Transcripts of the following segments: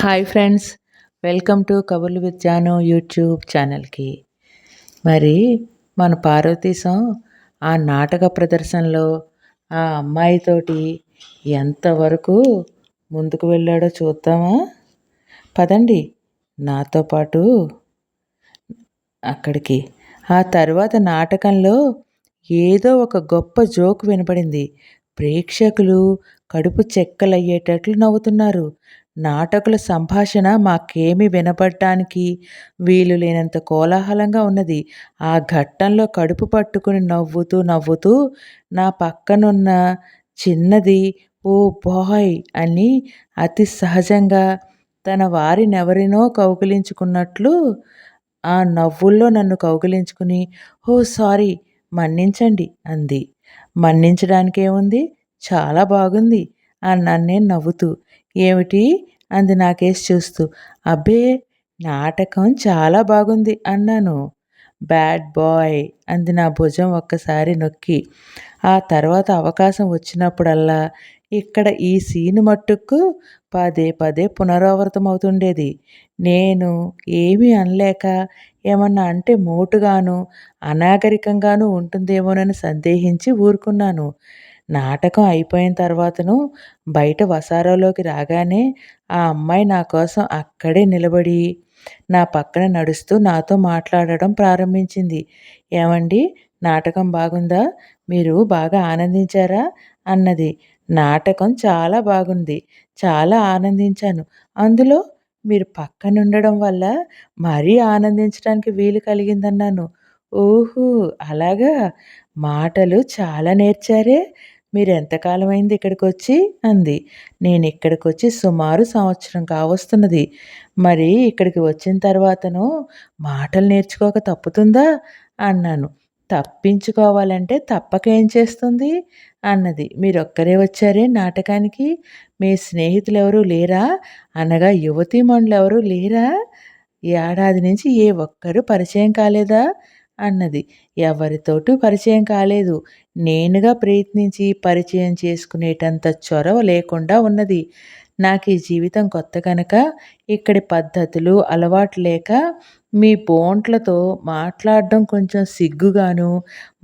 Hi friends, welcome to కబుర్లు with Janu YouTube ఛానల్‌కి. మరి మన పార్వతీశం ఆ నాటక ప్రదర్శనలో ఆ అమ్మాయితోటి ఎంతవరకు ముందుకు వెళ్ళాడో చూద్దామా? పదండి నాతో పాటు అక్కడికి. ఆ తర్వాత నాటకంలో ఏదో ఒక గొప్ప జోక్ వినపడింది. ప్రేక్షకులు కడుపు చెక్కలయ్యేటట్లు నవ్వుతున్నారు. నాటకుల సంభాషణ మాకేమీ వినపడటానికి వీలు లేనంత కోలాహలంగా ఉన్నది. ఆ ఘట్టంలో కడుపు పట్టుకుని నవ్వుతూ నవ్వుతూ నా పక్కనున్న చిన్నది "ఓ బాయ్" అని అతి సహజంగా తన వారినెవరినో కౌగిలించుకున్నట్లు ఆ నవ్వుల్లో నన్ను కౌగిలించుకుని "ఓహ్! సారీ, మన్నించండి" అంది. మన్నించడానికేముంది, చాలా బాగుంది అన్నాను నేను నవ్వుతూ. ఏమిటి? అంది నాకేసి చూస్తూ. అబ్బే, నాటకం చాలా బాగుంది అన్నాను. బ్యాడ్ బాయ్ అంది నా భుజం ఒక్కసారి నొక్కి. ఆ తర్వాత అవకాశం వచ్చినప్పుడల్లా ఇక్కడ ఈ సీను మట్టుకు పదే పదే పునరావృతం అవుతుండేది. నేను ఏమీ అనలేక ఏమన్నా అంటే మోటుగాను అనాగరికంగాను ఉంటుందేమోనని సందేహించి ఊరుకున్నాను. నాటకం అయిపోయిన తర్వాతను బయట వసారాలోకి రాగానే ఆ అమ్మాయి నా కోసం అక్కడే నిలబడి నా పక్కన నడుస్తూ నాతో మాట్లాడడం ప్రారంభించింది. ఏమండి, నాటకం బాగుందా? మీరు బాగా ఆనందించారా? అన్నది. నాటకం చాలా బాగుంది. చాలా ఆనందించాను. అందులో మీరు పక్కనుండడం వల్ల మరీ ఆనందించడానికి వీలు కలిగిందన్నాను. ఓహో! అలాగా! మాటలు చాలా నేర్చారే! మీరెంతకాలమైంది ఇక్కడికొచ్చి? అంది. నేనిక్కడికొచ్చి సుమారు సంవత్సరం కావస్తున్నది. మరి ఇక్కడికి వచ్చిన తర్వాతను మాటలు నేర్చుకోక తప్పుతుందా? అన్నాను. తప్పించుకోవాలంటే తప్పక ఏం చేస్తుంది? అన్నది. మీరొక్కరే వచ్చారే నాటకానికి? మీ స్నేహితులెవరూ లేరా? అనగా యువతీమణులెవరూ లేరా? ఏడాది నుంచి ఏ ఒక్కరు పరిచయం కాలేదా? అన్నది. ఎవరితోటూ పరిచయం కాలేదు. నేనుగా ప్రయత్నించి పరిచయం చేసుకునేటంత చొరవ లేకుండా ఉన్నది. నాకీ జీవితం కొత్త కనుక ఇక్కడి పద్ధతులు అలవాటు లేక మీ బోంట్లతో మాట్లాడడం కొంచెం సిగ్గుగాను,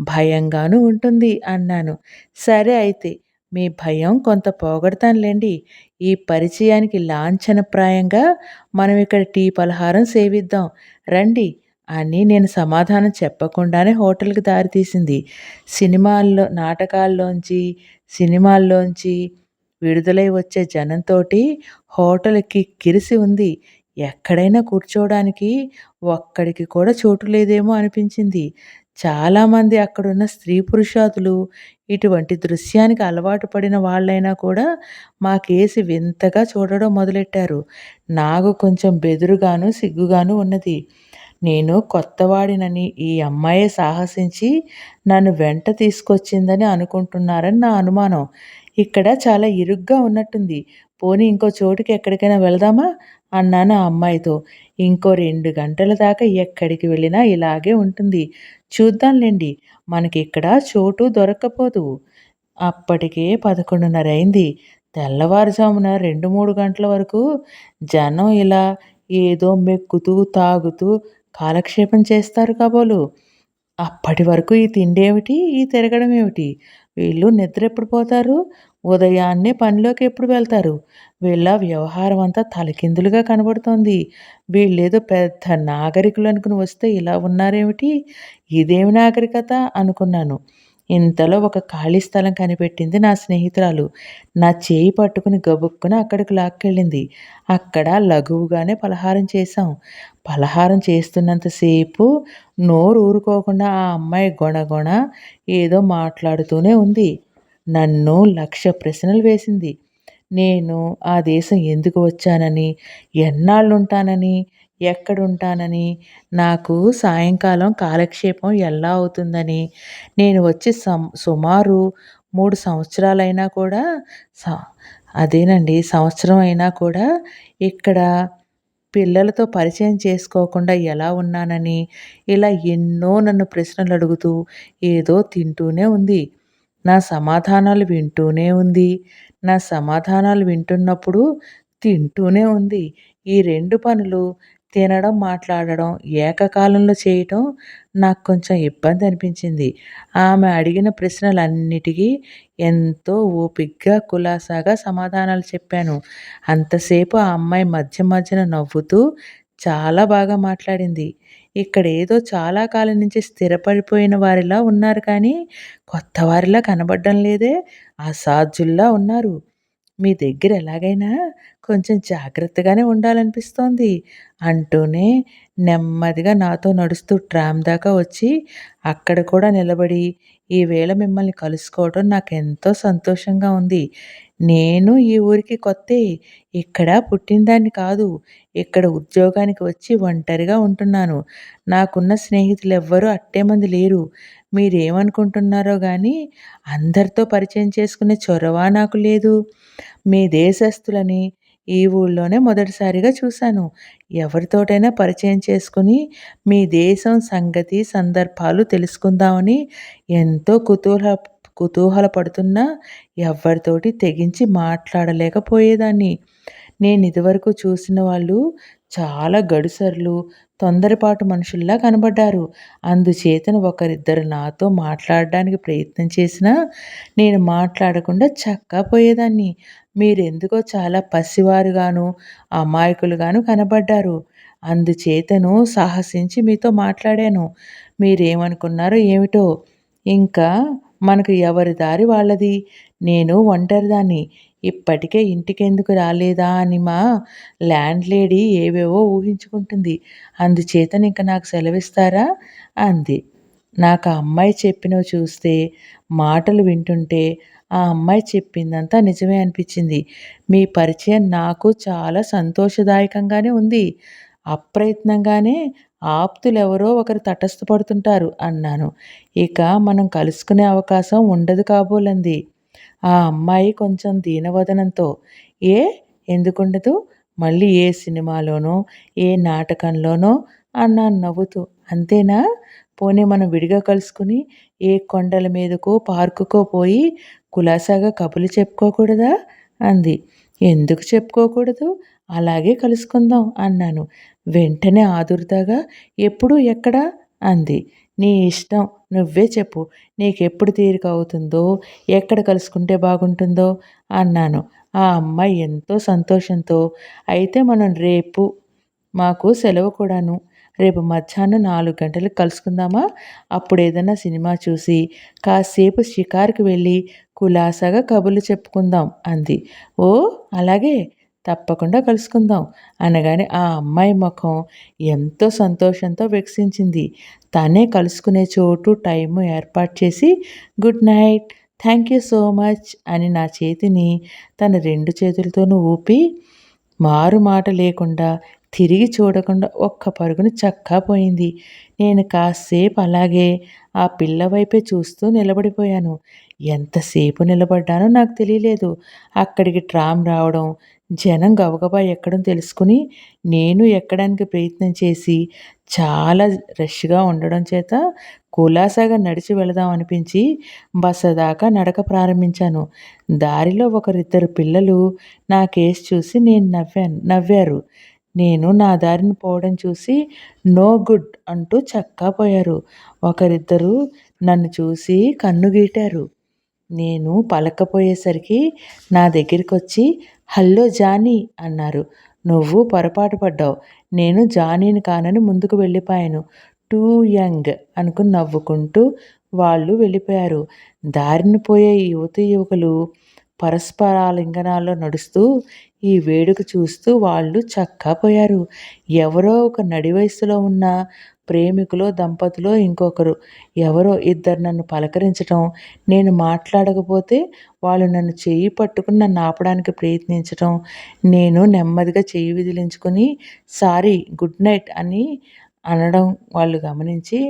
భయంగాను ఉంటుంది అన్నాను. సరే అయితే, మీ భయం కొంత పోగొడతానులెండి. ఈ పరిచయానికి లాంఛనప్రాయంగా మనం ఇక్కడ టీ పలహారం సేవిద్దాం రండి అని నేను సమాధానం చెప్పకుండానే హోటల్‌కి దారితీసింది. సినిమాల్లోంచి విడుదలై వచ్చే జనంతోటి హోటల్ కిక్కిరిసి ఉంది. ఎక్కడైనా కూర్చోవడానికి ఒక్కడికి కూడా చోటు లేదేమో అనిపించింది. చాలామంది అక్కడున్న స్త్రీ పురుషాదులు ఇటువంటి దృశ్యానికి అలవాటు పడిన వాళ్ళైనా కూడా మాకేసి వింతగా చూడడం మొదలెట్టారు. నాకు కొంచెం బెదురుగాను, సిగ్గుగాను ఉన్నది. నేను కొత్తవాడినని ఈ అమ్మాయే సాహసించి నన్ను వెంట తీసుకొచ్చిందని అనుకుంటున్నారని నా అనుమానం. ఇక్కడ చాలా ఇరుగ్గా ఉన్నట్టుంది. పోనీ ఇంకో చోటుకి ఎక్కడికైనా వెళదామా? అన్నాను ఆ అమ్మాయితో. ఇంకో 2 గంటల దాకా ఎక్కడికి వెళ్ళినా ఇలాగే ఉంటుంది. చూద్దాంలెండి. మనకిక్కడ చోటు దొరక్కపోదు. అప్పటికే 11:30 అయింది. తెల్లవారుజామున 2, 3 గంటల వరకు జనం ఇలా ఏదో మెక్కుతూ, తాగుతూ కాలక్షేపం చేస్తారు కాబోలు. అప్పటి వరకు ఈ తిండేమిటి? ఈ తిరగడం ఏమిటి? వీళ్ళు నిద్రెప్పుడు పోతారు? ఉదయాన్నే పనిలోకి ఎప్పుడు వెళ్తారు? వీళ్ళ వ్యవహారం అంతా తలకిందులుగా కనబడుతోంది. వీళ్ళేదో పెద్ద నాగరికులనుకుని వస్తే ఇలా ఉన్నారేమిటి? ఇదేమి నాగరికత అనుకున్నాను. ఇంతలో ఒక ఖాళీ స్థలం కనిపెట్టింది నా స్నేహితురాలు. నా చేయి పట్టుకుని గబుక్కున అక్కడికి లాక్కెళ్ళింది. అక్కడ లఘువుగానే పలహారం చేశాం. పలహారం చేస్తున్నంతసేపు నోరు ఊరుకోకుండా ఆ అమ్మాయి గొణగొణ ఏదో మాట్లాడుతూనే ఉంది. నన్ను 1,00,000 ప్రశ్నలు వేసింది. నేను ఆ దేశం ఎందుకు వచ్చానని, ఎన్నాళ్ళుంటానని, ఎక్కడుంటానని, నాకు సాయంకాలం కాలక్షేపం ఎలా అవుతుందని, నేను వచ్చి సుమారు 3 సంవత్సరాలైనా కూడా స అదేనండి, సంవత్సరం అయినా కూడా ఇక్కడ పిల్లలతో పరిచయం చేసుకోకుండా ఎలా ఉన్నానని, ఇలా ఎన్నో నన్ను ప్రశ్నలడుగుతూ ఏదో తింటూనే ఉంది. నా సమాధానాలు వింటూనే ఉంది. నా సమాధానాలు వింటున్నప్పుడు తింటూనే ఉంది. ఈ 2 పనులు తినడం, మాట్లాడడం ఏకకాలంలో చేయటం నాకు కొంచెం ఇబ్బందనిపించింది. ఆమె అడిగిన ప్రశ్నలన్నిటికీ ఎంతో ఓపికగా, కులాసాగా సమాధానాలు చెప్పాను. అంతసేపు ఆ అమ్మాయి మధ్య మధ్యన నవ్వుతూ చాలా బాగా మాట్లాడింది. ఇక్కడేదో చాలా కాలం నుంచి స్థిరపడిపోయిన వారిలా ఉన్నారు కానీ, కొత్త వారిలా కనబడడం లేదే! అసాధ్యుల్లా ఉన్నారు. మీ దగ్గర ఎలాగైనా కొంచెం జాగ్రత్తగానే ఉండాలనిపిస్తోంది అంటూనే నెమ్మదిగా నాతో నడుస్తూ ట్రామ్ దాకా వచ్చి అక్కడ కూడా నిలబడి ఈవేళ మిమ్మల్ని కలుసుకోవడం నాకెంతో సంతోషంగా ఉంది. నేను ఈ ఊరికి కొత్తే. ఇక్కడ పుట్టినదాన్ని కాదు. ఇక్కడ ఉద్యోగానికి వచ్చి ఒంటరిగా ఉంటున్నాను. నాకున్న స్నేహితులెవ్వరూ అట్టేమంది లేరు. మీరేమనుకుంటున్నారో గానీ అందరితో పరిచయం చేసుకునే చొరవ నాకు లేదు. మీ దేశస్థులని ఈ ఊళ్ళోనే మొదటిసారిగా చూశాను. ఎవరితోటైనా పరిచయం చేసుకుని మీ దేశం సంగతి, సందర్భాలు తెలుసుకుందామని ఎంతో కుతూహలపడుతున్నా ఎవ్వరితోటి తెగించి మాట్లాడలేకపోయేదాన్ని. నేనిదివరకు చూసిన వాళ్ళు చాలా గడుసర్లు, తొందరపాటు మనుషుల్లా కనబడ్డారు. అందుచేతన ఒకరిద్దరు నాతో మాట్లాడడానికి ప్రయత్నం చేసినా నేను మాట్లాడకుండా చక్కా పోయేదాన్ని. మీరెందుకో చాలా పసివారుగాను, అమాయకులుగాను కనబడ్డారు. అందుచేతను సాహసించి మీతో మాట్లాడాను. మీరేమనుకున్నారో ఏమిటో! ఇంకా మనకు ఎవరి దారి వాళ్ళది. నేను ఒంటరిదాన్ని. ఇప్పటికే ఇంటికెందుకు రాలేదా అని మా ల్యాండ్ లేడీ ఏవేవో ఊహించుకుంటుంది. అందుచేతనింక నాకు సెలవిస్తారా? అంది. నాకా అమ్మాయి చెప్పినవి చూస్తే, మాటలు వింటుంటే ఆ అమ్మాయి చెప్పిందంతా నిజమే అనిపించింది. మీ పరిచయం నాకు చాలా సంతోషదాయకంగానే ఉంది. అప్రయత్నంగానే ఆప్తులెవరో ఒకరు తటస్థపడుతుంటారు అన్నాను. ఇక మనం కలుసుకునే అవకాశం ఉండదు కాబోలంది ఆ అమ్మాయి కొంచెం దీనవదనంతో. ఏ ఎందుకుండదు? మళ్ళీ ఏ సినిమాలోనో, ఏ నాటకంలోనో అన్నాను నవ్వుతూ. అంతేనా? పోనీ మనం విడిగా కలుసుకుని ఏ కొండల మీదకో, పార్కుకో పోయి కులాసాగా కబుర్లు చెప్పుకోకూడదా? అంది. ఎందుకు చెప్పుకోకూడదు? అలాగే కలుసుకుందాం అన్నాను. వెంటనే ఆదుర్దాగా ఎప్పుడు? ఎక్కడ? అంది. నీ ఇష్టం. నువ్వే చెప్పు. నీకెప్పుడు తీరిక అవుతుందో, ఎక్కడ కలుసుకుంటే బాగుంటుందో అన్నాను. ఆ అమ్మాయి ఎంతో సంతోషంతో అయితే మనం రేపు మాకు సెలవు కూడాను. రేపు మధ్యాహ్నం 4 గంటలకు కలుసుకుందామా? అప్పుడేదన్నా సినిమా చూసి, కాసేపు షికారుకి వెళ్ళి, కులాసాగా కబుర్లు చెప్పుకుందాం అంది. ఓ అలాగే తప్పకుండా కలుసుకుందాం అనగానే ఆ అమ్మాయి ముఖం ఎంతో సంతోషంతో వికసించింది. తనే కలుసుకునే చోటు, టైము ఏర్పాటు చేసి good night, thank you so much అని నా చేతిని తన 2 చేతులతోనూ ఊపి, మారు మాట లేకుండా తిరిగి చూడకుండా ఒక్క పరుగున చక్కా పోయింది. నేను కాసేపు అలాగే ఆ పిల్ల వైపే చూస్తూ నిలబడిపోయాను. ఎంతసేపు నిలబడ్డానో నాకు తెలియలేదు. అక్కడికి ట్రామ్ రావడం, జనం గబగబా ఎక్కడం తెలుసుకుని నేను ఎక్కడానికి ప్రయత్నం చేసి చాలా రష్‌గా ఉండడం చేత కులాసాగా నడిచి వెళదాం అనిపించి బస దాకా నడక ప్రారంభించాను. దారిలో ఒకరిద్దరు పిల్లలు నా కేసి చూసి నవ్వారు. నేను నా దారిన పోవడం చూసి నో గుడ్ అంటూ చక్కా పోయారు. ఒకరిద్దరు నన్ను చూసి కన్నుగీటారు. నేను పలక్కపోయేసరికి నా దగ్గరికొచ్చి హల్లో జానీ అన్నారు. నువ్వు పొరపాటు పడ్డావు. నేను జానీని కానని ముందుకు వెళ్ళిపోయాను. టూ యంగ్ అనుకుని నవ్వుకుంటూ వాళ్ళు వెళ్ళిపోయారు. దారిన పోయే యువతీ యువకులు పరస్పరాలింగనాల్లో నడుస్తూ ఈ వేడుక చూస్తూ వాళ్ళు చక్కా పోయారు. ఎవరో ఒక నడి వయస్సులో ఉన్న ప్రేమికులో, దంపతులో ఇంకొకరు ఎవరో ఇద్దరు నన్ను పలకరించటం, నేను మాట్లాడకపోతే వాళ్ళు నన్ను చెయ్యి పట్టుకుని నన్ను ఆపడానికి ప్రయత్నించటం, నేను నెమ్మదిగా చెయ్యి విదిలించుకొని సారీ, గుడ్ నైట్ అని అనడం వాళ్ళు గమనించి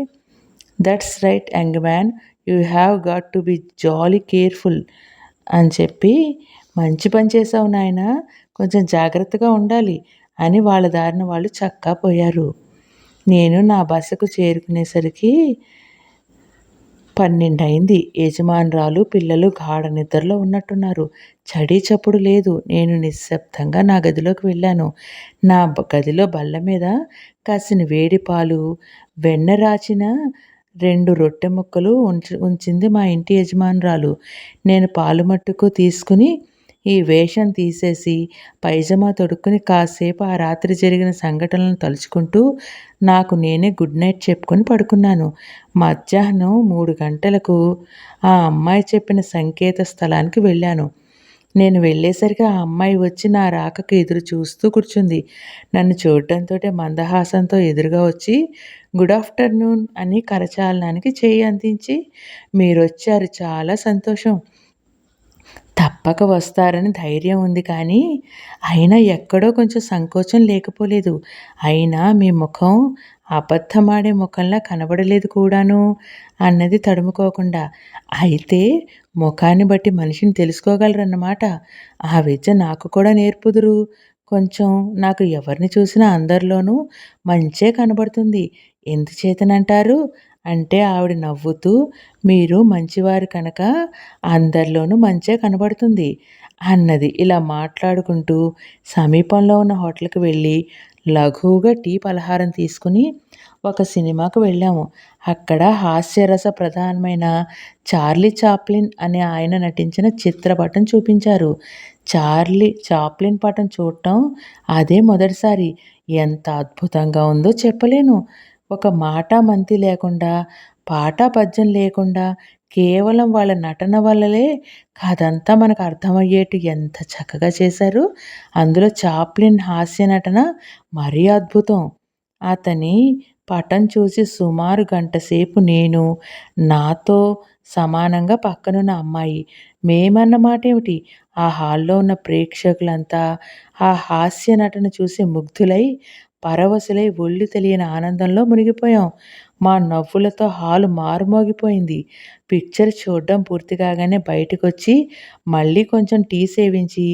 that's right young man, you have got to be jolly careful అని చెప్పి, మంచి పని చేశావు నాయనా, కొంచెం జాగ్రత్తగా ఉండాలి అని వాళ్ళ దారిన వాళ్ళు చక్కా పోయారు. నేను నా బసకు చేరుకునేసరికి 12 అయింది. యజమానురాలు, పిల్లలు గాఢ నిద్రలో ఉన్నట్టున్నారు. చడీ చప్పుడు లేదు. నేను నిశ్శబ్దంగా నా గదిలోకి వెళ్ళాను. గదిలో బల్ల మీద కాసిన వేడి పాలు, వెన్న రాచిన 2 రొట్టె ముక్కలు ఉంచింది మా ఇంటి యజమానురాలు. నేను పాలు మట్టుకు తీసుకుని, ఈ వేషం తీసేసి, పైజమా తొడుక్కుని కాసేపు ఆ రాత్రి జరిగిన సంఘటనలను తలుచుకుంటూ, నాకు నేనే గుడ్ నైట్ చెప్పుకొని పడుకున్నాను. మధ్యాహ్నం 3 గంటలకు ఆ అమ్మాయి చెప్పిన సంకేత స్థలానికి వెళ్ళాను. నేను వెళ్ళేసరికి ఆ అమ్మాయి వచ్చి నా రాకకు ఎదురు చూస్తూ కూర్చుంది. నన్ను చూడటంతోటే మందహాసంతో ఎదురుగా వచ్చి, గుడ్ ఆఫ్టర్‌నూన్ అని కరచాలనానికి చెయ్యి అందించి, మీరొచ్చారు చాలా సంతోషం. తప్పక వస్తారని ధైర్యం ఉంది కానీ, అయినా ఎక్కడో కొంచెం సంకోచం లేకపోలేదు. అయినా మీ ముఖం అబద్ధమాడే ముఖంలా కనబడలేదు కూడాను అన్నది తడుముకోకుండా. అయితే ముఖాన్ని బట్టి మనిషిని తెలుసుకోగలరన్నమాట. ఆ విద్య నాకు కూడా నేర్పుదురు. కొంచెం నాకు ఎవరిని చూసినా అందరిలోనూ మంచే కనబడుతుంది. ఎందుచేతనంటారు? అంటే ఆవిడ నవ్వుతూ, మీరు మంచివారు కనుక అందరిలోనూ మంచే కనబడుతుంది అన్నది. ఇలా మాట్లాడుకుంటూ సమీపంలో ఉన్న హోటల్‌కి వెళ్ళి లఘువుగా టీ, పలహారం తీసుకుని ఒక సినిమాకు వెళ్ళాము. అక్కడ హాస్యరస ప్రధానమైన చార్లీ చాప్లిన్ అనే ఆయన నటించిన చిత్రపటం చూపించారు. చార్లీ చాప్లిన్ పటం చూడటం అదే మొదటిసారి. ఎంత అద్భుతంగా ఉందో చెప్పలేను. ఒక మాట మంతి లేకుండా, పాట పద్యం లేకుండా కేవలం వాళ్ళ నటన వల్లనే కథంతా మనకు అర్థమయ్యేట్టు ఎంత చక్కగా చేశారు. అందులో చాప్లిన్ హాస్య నటన మరీ అద్భుతం. అతని పటం చూసి సుమారు గంట సేపు నేను, నాతో సమానంగా పక్కనున్న అమ్మాయి, మేమన్న మాటేమిటి, ఆ హాల్‌లో ఉన్న ప్రేక్షకులంతా ఆ హాస్య నటన చూసి ముగ్ధులై, పరవశులై ఒళ్ళు తెలియని ఆనందంలో మునిగిపోయాం. మా నవ్వులతో హాలు మారుమోగిపోయింది. పిక్చర్ చూడ్డం పూర్తి కాగానే బయటకొచ్చి మళ్ళీ కొంచెం టీ సేవించి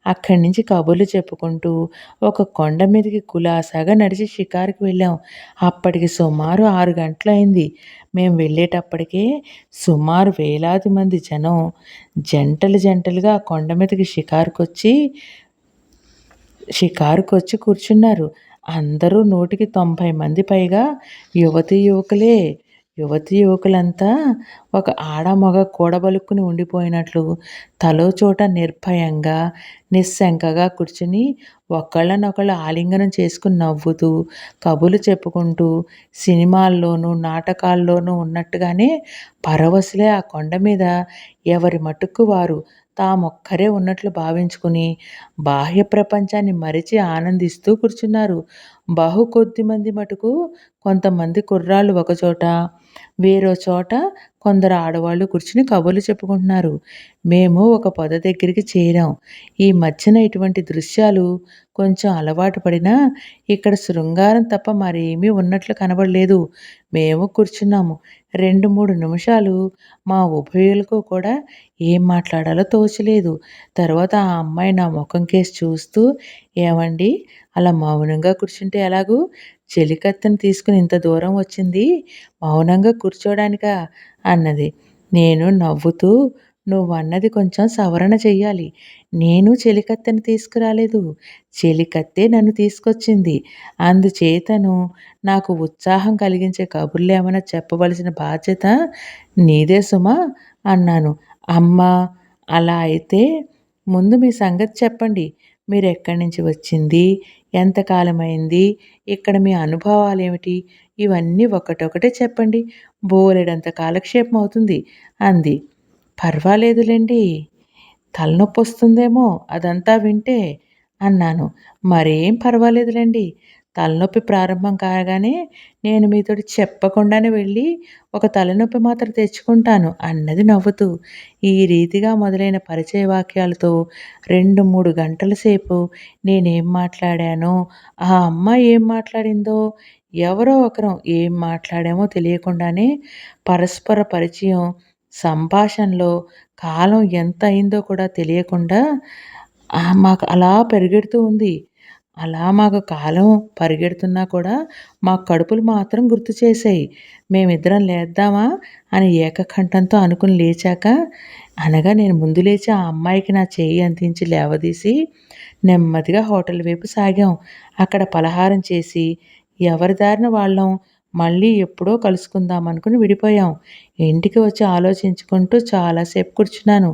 అక్కడి నుంచి కబుర్లు చెప్పుకుంటూ ఒక కొండ మీదకి కులాసాగా నడిచి షికారుకి వెళ్ళాం. అప్పటికి సుమారు 6 గంటలయింది. మేము వెళ్ళేటప్పటికే సుమారు వేలాది మంది జనం జంటలు జంటలుగా ఆ కొండ మీదకి షికారుకొచ్చి కూర్చున్నారు. అందరూ 190 మంది పైగా యువతీ యువకులే. యువతీ యువకులంతా ఒక ఆడ, మగ కూడబలుక్కుని ఉండిపోయినట్లు తలో చోట నిర్భయంగా, నిశ్శంకగా కూర్చుని ఒకళ్ళనొకళ్ళు ఆలింగనం చేసుకుని నవ్వుతూ, కబుర్లు చెప్పుకుంటూ, సినిమాల్లోనూ, నాటకాల్లోనూ ఉన్నట్టుగానే పరవశులై ఆ కొండ మీద ఎవరి మటుక్కు వారు తామొక్కరే ఉన్నట్లు భావించుకుని, బాహ్య ప్రపంచాన్ని మరిచి ఆనందిస్తూ కూర్చున్నారు. కొద్దిమంది మటుకు కొంతమంది కుర్రాళ్ళు ఒకచోట, వేరో చోట కొందరు ఆడవాళ్ళు కూర్చుని కబుర్లు చెప్పుకుంటున్నారు. మేము ఒక పొద దగ్గరికి చేరాం. ఈ మధ్యన ఇటువంటి దృశ్యాలు కొంచెం అలవాటు పడినా, ఇక్కడ శృంగారం తప్ప మరేమీ ఉన్నట్లు కనబడలేదు. మేము కూర్చున్నాము. 2, 3 నిమిషాలు మా ఉభయులకు కూడా ఏం మాట్లాడాలో తోచలేదు. తర్వాత ఆ అమ్మాయి నా ముఖం కేసి చూస్తూ, ఏవండీ, అలా మౌనంగా కూర్చుంటే ఎలాగూ? చెలికత్తెను తీసుకుని ఇంత దూరం వచ్చింది మౌనంగా కూర్చోడానికా అన్నది. నేను నవ్వుతూ, నువ్వన్నది కొంచెం సవరణ చెయ్యాలి. నేను చెలికత్తెను తీసుకురాలేదు. చెలికత్తె నన్ను తీసుకొచ్చింది. అందుచేతను నాకు ఉత్సాహం కలిగించే కబుర్లేమైనా చెప్పవలసిన బాధ్యత నీదే సుమా అన్నాను. అమ్మా! అలా అయితే ముందు మీ సంగతి చెప్పండి. మీరెక్కడి నుంచి వచ్చింది? ఎంతకాలమైంది? ఇక్కడ మీ అనుభవాలేమిటి? ఇవన్నీ ఒకటొకటే చెప్పండి. బోలెడంత కాలక్షేపం అవుతుంది అంది. పర్వాలేదులెండి. తలనొప్పొస్తుందేమో అదంతా వింటే అన్నాను. మరేం పర్వాలేదులెండి. తలనొప్పి ప్రారంభం కాగానే నేను మీతోటి చెప్పకుండానే వెళ్ళి ఒక తలనొప్పి మాత్ర తెచ్చుకుంటాను అన్నది నవ్వుతూ. ఈ రీతిగా మొదలైన పరిచయ వాక్యాలతో 2, 3 గంటల సేపు నేనేం మాట్లాడానో, ఆ అమ్మాయి ఏం మాట్లాడిందో, ఎవరో ఒకరం ఏం మాట్లాడామో తెలియకుండానే పరస్పర పరిచయం, సంభాషణలో కాలం ఎంత అయిందో కూడా తెలియకుండా మాకు అలా పరిగెడుతూ ఉంది. అలా మాకు కాలం పరిగెడుతున్నా కూడా మా కడుపులు మాత్రం గుర్తు చేశాయి. మేమిద్దరం లేద్దామా అని ఏకకంఠంతో అనుకుని లేచాక, అనగా నేను ముందు లేచి ఆ అమ్మాయికి నా చెయ్యి అందించి లేవదీసి నెమ్మదిగా హోటల్ వైపు సాగాం. అక్కడ పలహారం చేసి ఎవరి దారిన వాళ్ళం మళ్ళీ ఎప్పుడో కలుసుకుందాం అనుకుని విడిపోయాం. ఇంటికి వచ్చి ఆలోచించుకుంటూ చాలాసేపు కూర్చున్నాను.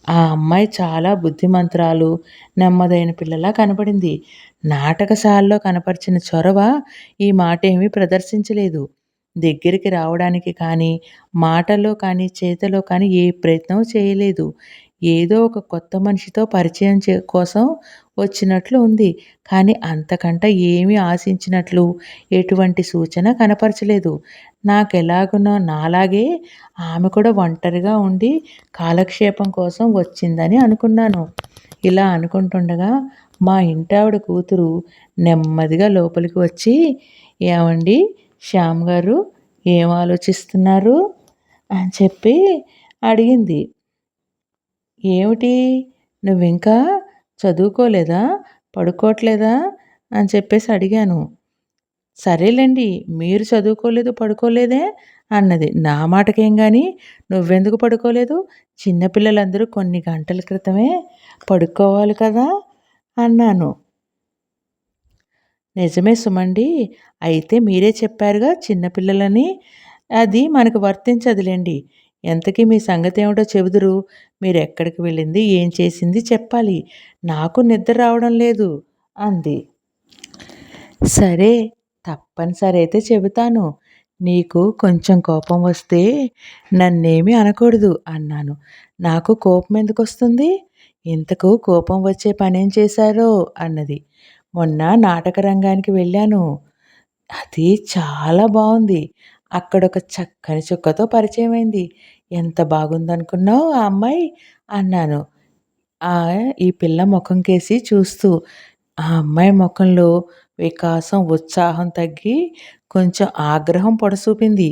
ఆ అమ్మాయి చాలా బుద్ధిమంతురాలు, నెమ్మదైన పిల్లలా కనపడింది. నాటకశాలలో కనపరిచిన చొరవ ఈ మాటేమీ ప్రదర్శించలేదు. దగ్గరికి రావడానికి కానీ, మాటల్లో కానీ, చేతలో కానీ ఏ ప్రయత్నం చేయలేదు. ఏదో ఒక కొత్త మనిషితో పరిచయం కోసం వచ్చినట్లు ఉంది. కానీ అంతకంటే ఏమీ ఆశించినట్లు ఎటువంటి సూచన కనపరచలేదు. నాకెలాగునో నాలాగే ఆమె కూడా ఒంటరిగా ఉండి కాలక్షేపం కోసం వచ్చిందని అనుకున్నాను. ఇలా అనుకుంటుండగా మా ఇంటావిడ కూతురు నెమ్మదిగా లోపలికి వచ్చి, "ఏవండీ శ్యామ్ గారు, ఏం ఆలోచిస్తున్నారు?" అని చెప్పి అడిగింది. "ఏమిటి? నువ్వింకా చదువుకోలేదా? పడుకోవట్లేదా?" అని చెప్పేసి అడిగాను. "సరేలెండి, మీరు చదువుకోలేదు, పడుకోలేదే" అన్నది. "నా మాటకేం గాని, నువ్వెందుకు పడుకోలేదు? చిన్న పిల్లలందరూ కొన్ని గంటల క్రితమే పడుకోవాలి కదా" అన్నాను. "నిజమే సుమండి. అయితే మీరే చెప్పారుగా చిన్న పిల్లలని. అది మనకు వర్తించదులెండి. ఎంతకీ మీ సంగతేమిటో చెబుదురు. మీరెక్కడికి వెళ్ళింది, ఏం చేసింది చెప్పాలి. నాకు నిద్ర రావడం లేదు" అంది. "సరే, తప్పనిసరి అయితే చెబుతాను. నీకు కొంచెం కోపం వస్తే నన్నేమీ అనకూడదు" అన్నాను. "నాకు కోపం ఎందుకొస్తుంది? ఇంతకు కోపం వచ్చే పనేం చేశారో" అన్నది. "మొన్న నాటక రంగానికి వెళ్ళాను. అది చాలా బావుంది. అక్కడొక చక్కని చుక్కతో పరిచయమైంది. ఎంత బాగుందనుకున్నావు ఆ అమ్మాయి" అన్నాను. ఆ ఈ పిల్ల ముఖంకేసి చూస్తూ. ఆ అమ్మాయి ముఖంలో వికాసం, ఉత్సాహం తగ్గి కొంచెం ఆగ్రహం పొడసూపింది.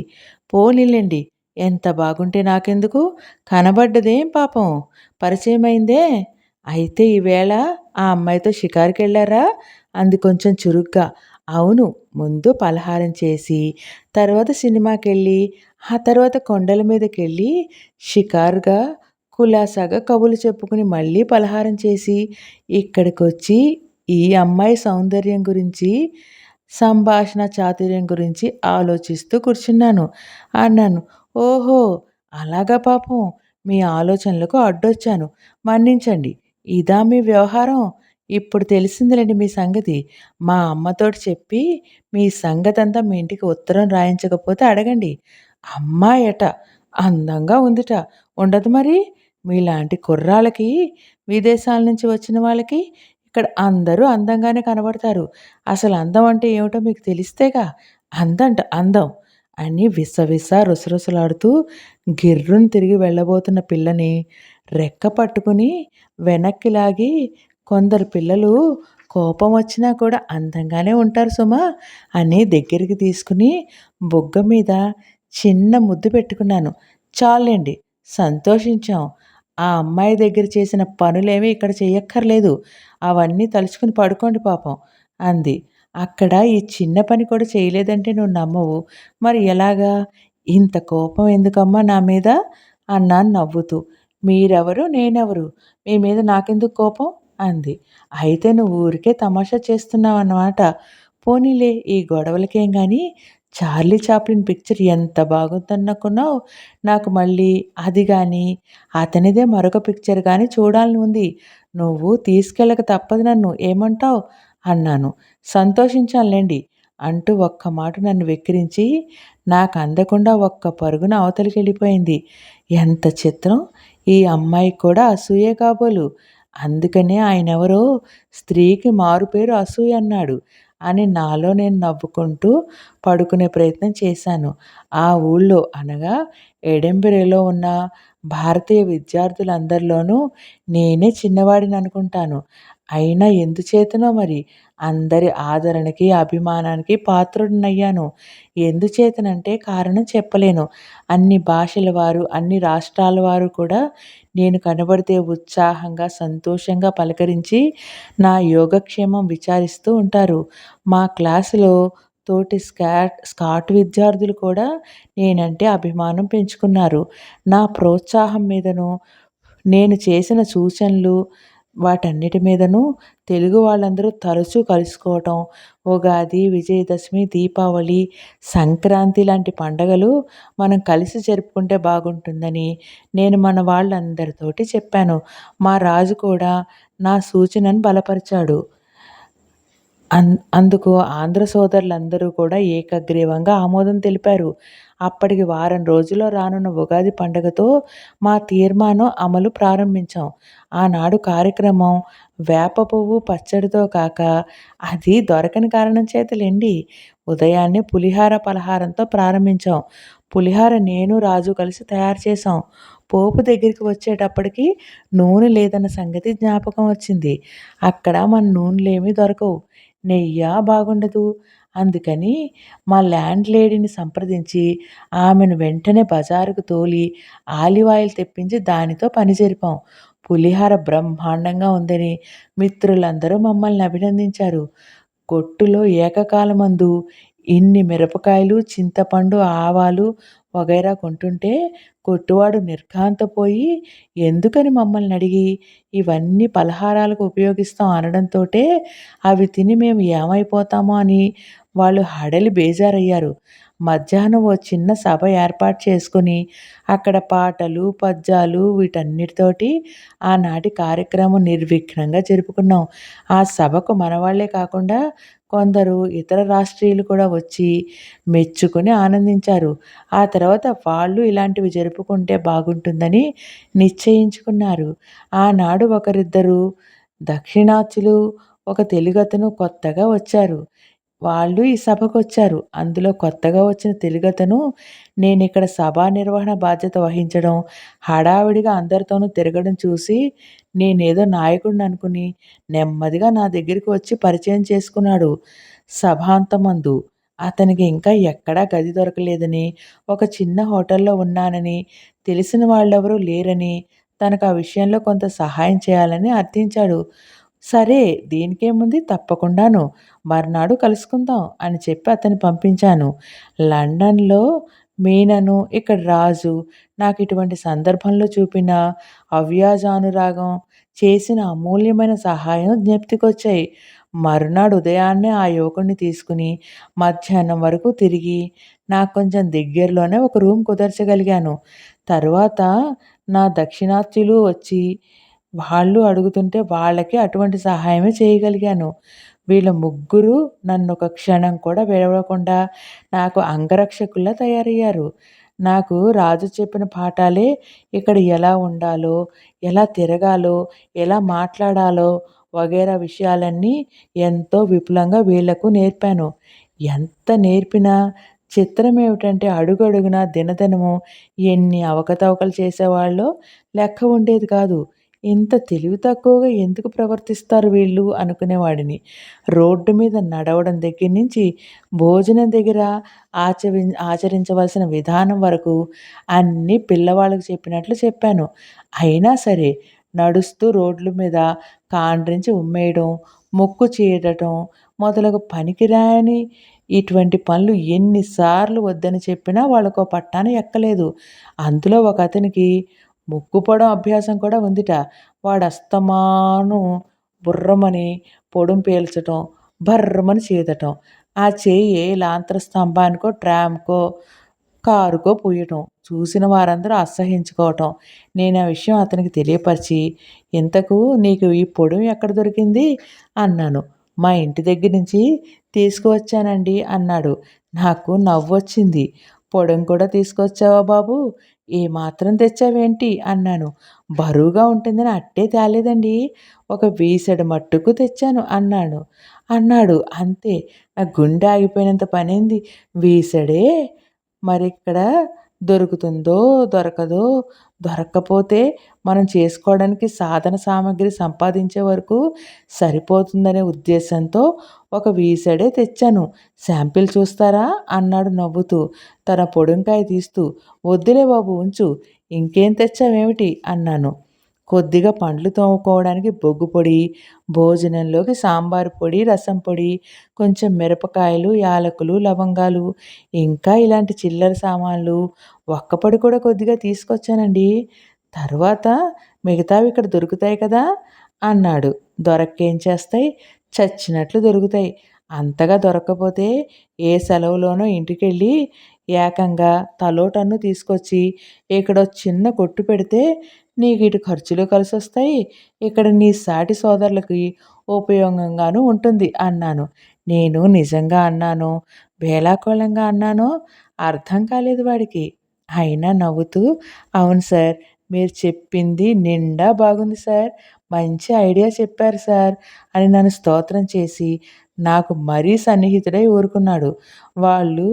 "పోనీలెండి, ఎంత బాగుంటే నాకెందుకు? కనబడ్డదేం పాపం, పరిచయమైందే. అయితే ఈవేళ ఆ అమ్మాయితో షికారుకెళ్ళారా?" అంది కొంచెం చురుగ్గా. "అవును, ముందు పలహారం చేసి, తర్వాత సినిమాకెళ్ళి, ఆ తర్వాత కొండల మీదకెళ్ళి షికారుగా కులాసాగా కబుర్లు చెప్పుకుని మళ్ళీ పలహారం చేసి, ఇక్కడికొచ్చి ఈ అమ్మాయి సౌందర్యం గురించి, సంభాషణ చాతుర్యం గురించి ఆలోచిస్తూ కూర్చున్నాను" అన్నాను. "ఓహో! అలాగా పాపం. మీ ఆలోచనలకు అడ్డొచ్చాను. మన్నించండి. ఇదా మీ వ్యవహారం? ఇప్పుడు తెలిసిందిలెండి మీ సంగతి. మా అమ్మతోటి చెప్పి మీ సంగతంతా మీ ఇంటికి ఉత్తరం రాయించకపోతే అడగండి. అమ్మాయట, అందంగా ఉందిట. ఉండదు మరి? మీలాంటి కుర్రాళ్ళకి, విదేశాల నుంచి వచ్చిన వాళ్ళకి ఇక్కడ అందరూ అందంగానే కనబడతారు. అసలు అందం అంటే ఏమిటో మీకు తెలిస్తేగా. అందంట, అందం" అని విసవిస రుసరుసలాడుతూ గిర్రున తిరిగి వెళ్ళబోతున్న పిల్లని రెక్క పట్టుకుని వెనక్కి లాగి, "కొందరు పిల్లలు కోపం వచ్చినా కూడా అందంగానే ఉంటారు సుమా" అని దగ్గరికి తీసుకుని బుగ్గ మీద చిన్న ముద్దు పెట్టుకున్నాను. "చాల్లేండి, సంతోషించాం. ఆ అమ్మాయి దగ్గర చేసిన పనులేమీ ఇక్కడ చెయ్యక్కర్లేదు. అవన్నీ తలుచుకుని పడుకోండి పాపం" అంది. "అక్కడ ఈ చిన్న పని కూడా చేయలేదంటే నువ్వు నమ్మవు. మరి ఎలాగా? ఇంత కోపం ఎందుకమ్మా నా మీద" అన్నాను నవ్వుతూ. "మీరెవరు, నేనెవరు? మీ మీద నాకెందుకు కోపం" అంది. "అయితే నువ్వు ఊరికే తమాషా చేస్తున్నావన్నమాట. పోనీలే, ఈ గొడవలకేం గాని, చార్లీ చాప్లిన్ పిక్చర్ ఎంత బాగుందనుకున్నావు? నాకు మళ్ళీ అది గాని, అతనిదే మరొక పిక్చర్ గాని చూడాలని ఉంది. నువ్వు తీసుకెళ్ళక తప్పదు నన్ను. ఏమంటావ్" అన్నాను. "సంతోషించానులెండి" అంటూ ఒక్క మాట నన్ను వెక్కిరించి నాకందకుండా ఒక్క పరుగున అవతలికెళ్ళిపోయింది. ఎంత చిత్రం! ఈ అమ్మాయికి కూడా అసూయే కాబోలు. అందుకనే ఆయనెవరో స్త్రీకి మారుపేరు అసూయ అన్నాడు అని నాలో నేను నవ్వుకుంటూ పడుకునే ప్రయత్నం చేశాను. ఆ ఊళ్ళో అనగా ఎడెంబెరలో ఉన్న భారతీయ విద్యార్థులందరిలోనూ నేనే చిన్నవాడిననుకుంటాను. అయినా ఎందుచేతనో మరి అందరి ఆదరణకి, అభిమానానికి పాత్రుడినయ్యాను. ఎందుచేతనంటే కారణం చెప్పలేను. అన్ని భాషల వారు, అన్ని రాష్ట్రాల వారు కూడా నేను కనబడితే ఉత్సాహంగా, సంతోషంగా పలకరించి నా యోగక్షేమం విచారిస్తూ ఉంటారు. మా క్లాసులో తోటి స్కాట్ విద్యార్థులు కూడా నేనంటే అభిమానం పెంచుకున్నారు. నా ప్రోత్సాహం మీదను, నేను చేసిన సూచనలు వాటన్నిటి మీదను తెలుగు వాళ్ళందరూ తరచూ కలుసుకోవటం, ఉగాది, విజయదశమి, దీపావళి, సంక్రాంతి లాంటి పండగలు మనం కలిసి జరుపుకుంటే బాగుంటుందని నేను మన వాళ్ళందరితోటి చెప్పాను. మా రాజు కూడా నా సూచనను బలపరిచాడు. అందుకు ఆంధ్ర సోదరులందరూ కూడా ఏకగ్రీవంగా ఆమోదం తెలిపారు. అప్పటికి వారం రోజుల్లో రానున్న ఉగాది పండుగతో మా తీర్మానం అమలు ప్రారంభించాం. ఆనాడు కార్యక్రమం వేప పువ్వు పచ్చడితో కాక అది దొరకని కారణం చేతలెండి. ఉదయాన్నే పులిహార పలహారంతో ప్రారంభించాం. పులిహార నేను, రాజు కలిసి తయారు చేశాం. పోపు దగ్గరికి వచ్చేటప్పటికి నూనె లేదన్న సంగతి జ్ఞాపకం వచ్చింది. అక్కడ మన నూనెలేమీ దొరకవు. నెయ్య బాగుండదు. అందుకని మా ల్యాండ్ లేడీని సంప్రదించి ఆమెను వెంటనే బజారుకు తోలి ఆలివ్ ఆయిల్ తెప్పించి దానితో పని జరిపాం. పులిహార బ్రహ్మాండంగా ఉందని మిత్రులందరూ మమ్మల్ని అభినందించారు. కొట్టులో ఏకకాలమందు ఇన్ని మిరపకాయలు, చింతపండు, ఆవాలు వగైరా కొంటుంటే కొట్టువాడు నిర్ఘాంతపోయి ఎందుకని మమ్మల్ని అడిగి ఇవన్నీ పలహారాలకు ఉపయోగిస్తాం అనడంతోటే అవి తిని మేము ఏమైపోతామో అని వాళ్ళు హడలి బేజారయ్యారు. మధ్యాహ్నం ఓ చిన్న సభ ఏర్పాటు చేసుకొని అక్కడ పాటలు, పద్యాలు వీటన్నిటితోటి ఆనాటి కార్యక్రమం నిర్విఘ్నంగా జరుపుకున్నాం. ఆ సభకు మనవాళ్లే కాకుండా కొందరు ఇతర రాష్ట్రీయులు కూడా వచ్చి మెచ్చుకొని ఆనందించారు. ఆ తర్వాత వాళ్ళు ఇలాంటివి జరుపుకుంటే బాగుంటుందని నిశ్చయించుకున్నారు. ఆనాడు ఒకరిద్దరు దక్షిణాత్యులు, ఒక తెలుగతను కొత్తగా వచ్చారు. వాళ్ళు ఈ సభకొచ్చారు. అందులో కొత్తగా వచ్చిన తెలుగతను నేనిక్కడ సభా నిర్వహణ బాధ్యత వహించడం, హడావిడిగా అందరితోనూ తిరగడం చూసి నేనేదో నాయకుడిని అనుకుని నెమ్మదిగా నా దగ్గరికి వచ్చి పరిచయం చేసుకున్నాడు. సభాంతమందు అతనికి ఇంకా ఎక్కడా గది దొరకలేదని, ఒక చిన్న హోటల్లో ఉన్నానని, తెలిసిన వాళ్ళెవరూ లేరని, తనకు ఆ విషయంలో కొంత సహాయం చేయాలని అర్థించాడు. సరే, దీనికేముంది, తప్పకుండాను, మర్నాడు కలుసుకుందాం అని చెప్పి అతన్ని పంపించాను. లండన్‌లో మీనను, ఇక్కడ రాజు నాకు ఇటువంటి సందర్భంలో చూపిన అవ్యాజానురాగం, చేసిన అమూల్యమైన సహాయం జ్ఞప్తికొచ్చాయి. మరునాడు ఉదయాన్నే ఆ యువకుడిని తీసుకుని మధ్యాహ్నం వరకు తిరిగి నాకు కొంచెం దగ్గరలోనే ఒక రూమ్ కుదర్చగలిగాను. తరువాత నా దక్షిణాత్యులు వచ్చి వాళ్ళు అడుగుతుంటే వాళ్ళకి అటువంటి సహాయమే చేయగలిగాను. వీళ్ళ ముగ్గురు నన్నొక క్షణం కూడా విడవకుండా నాకు అంగరక్షకుల్లా తయారయ్యారు. నాకు రాజు చెప్పిన పాఠాలే ఇక్కడ ఎలా ఉండాలో, ఎలా తిరగాలో, ఎలా మాట్లాడాలో వగైరా విషయాలన్నీ ఎంతో విపులంగా వీళ్లకు నేర్పాను. ఎంత నేర్పినా చిత్రమేమిటంటే అడుగడుగునా దినదినము ఎన్ని అవకతవకలు చేసేవాళ్ళో లెక్క ఉండేది కాదు. ఇంత తెలివి తక్కువగా ఎందుకు ప్రవర్తిస్తారు వీళ్ళు అనుకునేవాడిని. రోడ్డు మీద నడవడం దగ్గర నుంచి భోజనం దగ్గర ఆచరించవలసిన విధానం వరకు అన్నీ పిల్లవాళ్ళకి చెప్పినట్లు చెప్పాను. అయినా సరే నడుస్తూ రోడ్ల మీద కాండ్రించి ఉమ్మేయడం, ముక్కు చీదటం మొదలగు పనికిరాని ఇటువంటి పనులు ఎన్నిసార్లు వద్దని చెప్పినా వాళ్ళకో పట్టాన ఎక్కలేదు. అందులో ఒక అతనికి ముక్కుపొడం అభ్యాసం కూడా ఉందిట. వాడస్తమాను బుర్రమని పొడుం పీల్చటం, బర్రమని చీదటం. ఆ చెయ్యి లాంతర స్తంభానికో, ట్రామ్‌కో, కారుకో పూయటం. చూసిన వారందరూ అసహ్యించుకోవటం. నేనా విషయం అతనికి తెలియపరిచి, ఇంతకు నీకు ఈ పొడుం ఎక్కడ దొరికింది అన్నాను. మా ఇంటి దగ్గర నుంచి తీసుకువచ్చానండి అన్నాడు. నాకు నవ్వొచ్చింది. పొడం కూడా తీసుకొచ్చావా బాబూ? ఏమాత్రం తెచ్చావేంటి అన్నాను. బరువుగా ఉంటుందని అట్టే తేలేదండి. ఒక వీసెడు మట్టుకు తెచ్చాను అన్నాడు. అంతే, నా గుండె ఆగిపోయినంత పనైంది. వీసెడే? మరిక్కడ దొరుకుతుందో దొరకదో, దొరక్కపోతే మనం చేసుకోవడానికి సాధన సామగ్రి సంపాదించే వరకు సరిపోతుందనే ఉద్దేశంతో ఒక వీసెడే తెచ్చాను. శాంపిల్ చూస్తారా అన్నాడు నవ్వుతూ, తన పొడుంకాయ తీస్తూ. వద్దులే బాబు, ఉంచు. ఇంకేం తెచ్చావేమిటి అన్నాను. కొద్దిగా పండ్లు తోముకోవడానికి బొగ్గు పొడి, భోజనంలోకి సాంబారు పొడి, రసం పొడి, కొంచెం మిరపకాయలు, యాలకులు, లవంగాలు, ఇంకా ఇలాంటి చిల్లర సామాన్లు, ఒక్కపొడి కూడా కొద్దిగా తీసుకొచ్చానండి. తర్వాత మిగతావి ఇక్కడ దొరుకుతాయి కదా అన్నాడు. దొరక్కేం చేస్తాయి? చచ్చినట్లు దొరుకుతాయి. అంతగా దొరక్కపోతే ఏ సెలవులోనో ఇంటికెళ్ళి ఏకంగా తలో టన్ను తీసుకొచ్చి ఇక్కడో చిన్న కొట్టు పెడితే నీకిటు ఖర్చులు కలిసొస్తాయి. ఇక్కడ నీ సాటి సోదరులకి ఉపయోగంగాను ఉంటుంది అన్నాను. నేను నిజంగా అన్నానో, వేళాకోళంగా అన్నానో అర్థం కాలేదు వాడికి. అయినా నవ్వుతూ, అవును సార్. మీరు చెప్పింది నిండా బాగుంది సార్. మంచి ఐడియా చెప్పారు సార్ అని నన్ను స్తోత్రం చేసి, నాకు మరీ సన్నిహితుడై ఊరుకున్నాడు. వాళ్ళు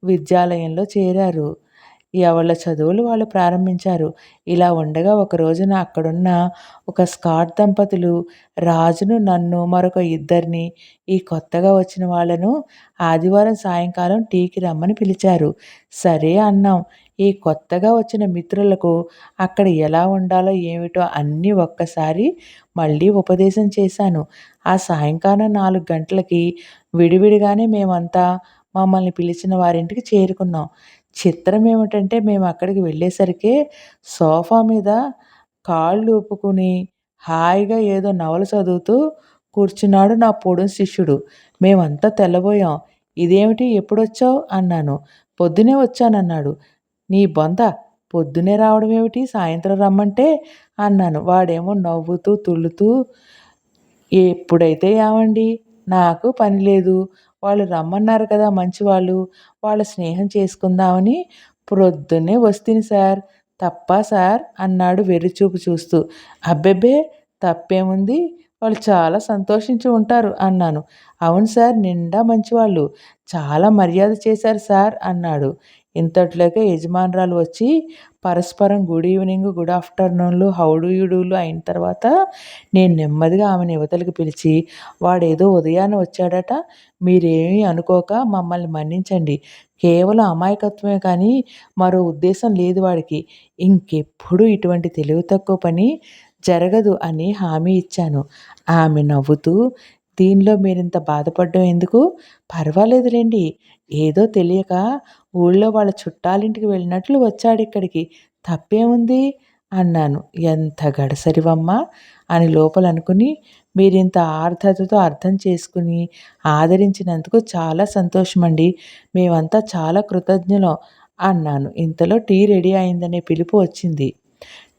విద్యాలయంలో చేరారు. ఎవళ్ళ చదువులు వాళ్ళు ప్రారంభించారు. ఇలా ఉండగా ఒక రోజున అక్కడున్న ఒక స్కాట్ దంపతులు రాజును, నన్ను, మరొక ఇద్దరిని, ఈ కొత్తగా వచ్చిన వాళ్ళను ఆదివారం సాయంకాలం టీకి రమ్మని పిలిచారు. సరే అన్నాం. ఈ కొత్తగా వచ్చిన మిత్రులకు అక్కడ ఎలా ఉండాలో ఏమిటో అన్నీ ఒక్కసారి మళ్ళీ ఉపదేశం చేశాను. ఆ సాయంకాలం 4 గంటలకి విడివిడిగానే మేమంతా మమ్మల్ని పిలిచిన వారింటికి చేరుకున్నాం. చిత్రం ఏమిటంటే మేము అక్కడికి వెళ్ళేసరికే సోఫా మీద కాళ్ళు ఊపుకుని హాయిగా ఏదో నవల చదువుతూ కూర్చున్నాడు నా పొడుం శిష్యుడు. మేమంతా తెల్లబోయాం. ఇదేమిటి ఎప్పుడొచ్చావు అన్నాను. పొద్దునే వచ్చానన్నాడు. నీ బొంద పొద్దునే రావడం ఏమిటి సాయంత్రం రమ్మంటే అన్నాను. వాడేమో నవ్వుతూ తుళ్ళుతూ ఎప్పుడైతే ఏమండి నాకు పని లేదు. వాళ్ళు రమ్మన్నారు కదా మంచివాళ్ళు. వాళ్ళ స్నేహం చేసుకుందామని ప్రొద్దున్నే వస్తిని సార్. తప్పా సార్ అన్నాడు వెర్రిచూపు చూస్తూ. అబ్బెబ్బే తప్పేముంది. వాళ్ళు చాలా సంతోషించి ఉంటారు అన్నాను. అవును సార్ నిండా మంచివాళ్ళు. చాలా మర్యాద చేశారు సార్ అన్నాడు. ఇంతట్లోకే యజమానురాలు వచ్చి పరస్పరం గుడ్ ఈవినింగ్, గుడ్ ఆఫ్టర్నూన్లు, హౌ డు యూ డూలు అయిన తర్వాత నేను నెమ్మదిగా ఆమెను యువతలకి పిలిచి, వాడేదో ఉదయాన్నే వచ్చాడట. మీరేమీ అనుకోక మమ్మల్ని మన్నించండి. కేవలం అమాయకత్వమే కానీ మరో ఉద్దేశం లేదు వాడికి. ఇంకెప్పుడు ఇటువంటి తెలివి తక్కువ పని జరగదు అని హామీ ఇచ్చాను. ఆమె నవ్వుతూ, దీనిలో మీరింత బాధపడడం ఎందుకు? పర్వాలేదులెండి. ఏదో తెలియక ఊళ్ళో వాళ్ళ చుట్టాలింటికి వెళ్ళినట్లు వచ్చాడిక్కడికి. తప్పేముంది? అన్నాను. ఎంత గడసరివమ్మా అని లోపల అనుకుని, మీరింత ఆర్ద్రతతో అర్థం చేసుకుని ఆదరించినందుకు చాలా సంతోషమండి. మేమంతా చాలా కృతజ్ఞులం అన్నాను. ఇంతలో టీ రెడీ అయిందనే పిలుపు వచ్చింది.